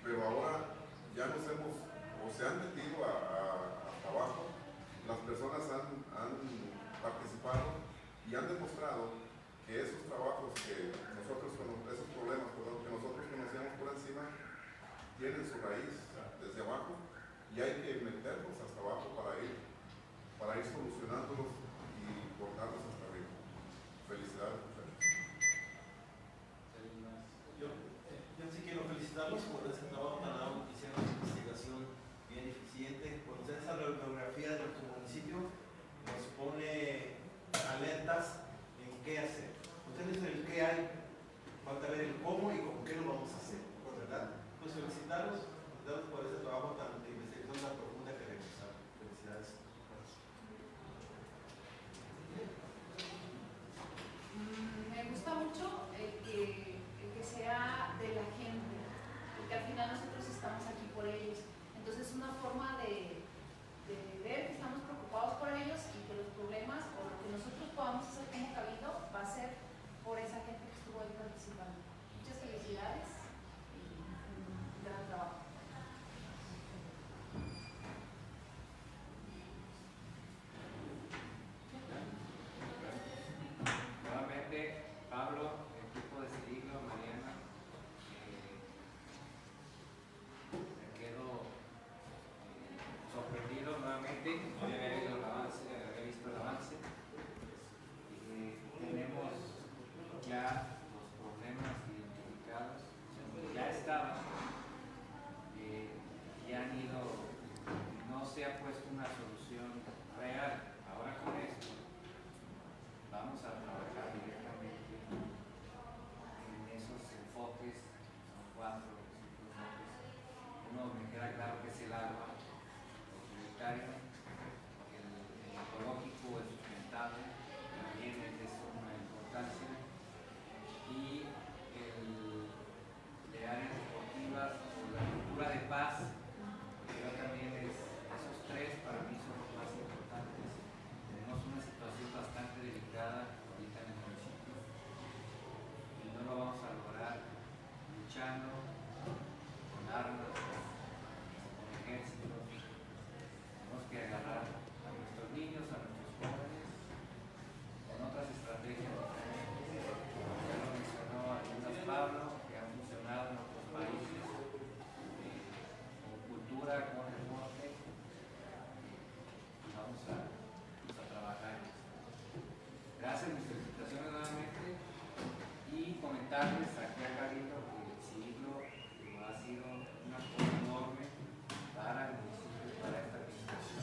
Pero ahora ya nos hemos, o se han metido hasta abajo, las personas han participado y han demostrado que esos trabajos que nosotros, esos problemas que nosotros conocíamos por encima, tienen su raíz desde abajo y hay que meternos hasta abajo para ir solucionándolos y cortarlos hasta arriba. Felicidades, muchachos. Yo sí quiero felicitarlos por ese trabajo tan largo que hicieron, una investigación bien eficiente. Conocer esa radiografía de nuestro municipio nos pone alertas en qué hacer. Ustedes dicen el qué hay, falta ver el cómo y con qué lo vamos a hacer, ¿verdad? Pues felicitarlos por ese trabajo de investigación tan profunda que realizaron. Felicidades. Me gusta mucho que sea de la gente, porque al final nosotros estamos aquí por ellos. Entonces es una forma de ver que estamos preocupados por ellos y que los problemas o lo que nosotros podamos hacer como cabildo va a ser por esa gente que estuvo ahí participando. Muchas felicidades y un gran trabajo. Nuevamente, Pablo, el equipo de Cirilo, Mariana, me quedo sorprendido nuevamente. No había visto el avance. Tenemos ya los problemas identificados, ya estaban, y han ido, no se ha puesto una solución real. Ahora con esto vamos a trabajar directamente en esos enfoques, son 4 o 5 enfoques. Uno me queda claro que es el agua, el prioritario, el ecológico, el sustentable, también es de suma importancia, y el de áreas deportivas o la cultura de paz, yo también esos 3 para mí son los más importantes. Tenemos una situación bastante delicada ahorita en el municipio y no lo vamos a lograr luchando con armas, con ejércitos. Tenemos que agarrar a nuestros niños, a nuestros jóvenes, con otras estrategias diferentes. Ya lo mencionó algunas Pablo, que han funcionado en otros países, con cultura, con deporte. Vamos a trabajar. Gracias, mis felicitaciones nuevamente, y comentarles aquí a Cabildo que Cirilo ha sido un apoyo enorme para el municipio y para esta administración.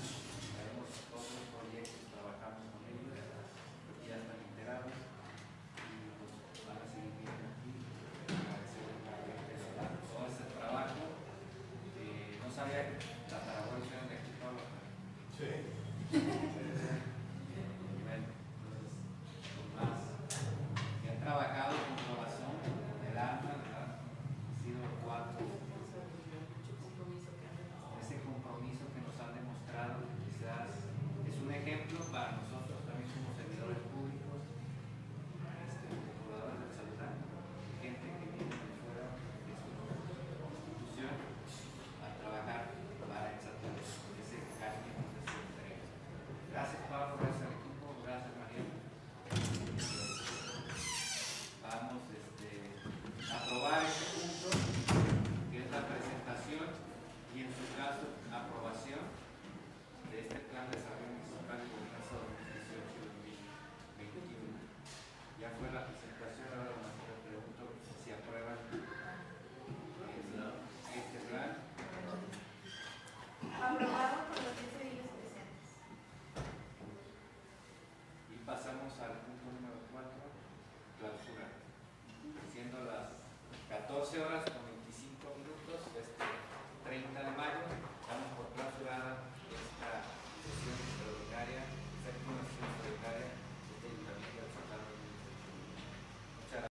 Tenemos otros proyectos, trabajamos con ellos, ya están integrados y pues van a seguir viendo aquí. Agradecerles todo ese trabajo. No sabía que la Tarahua hicieron de aquí todos los. Sí. Bueno, entonces, los más que han trabajado pasamos al punto número 4, clausura. Siendo las 14 horas con 25 minutos, 30 de mayo.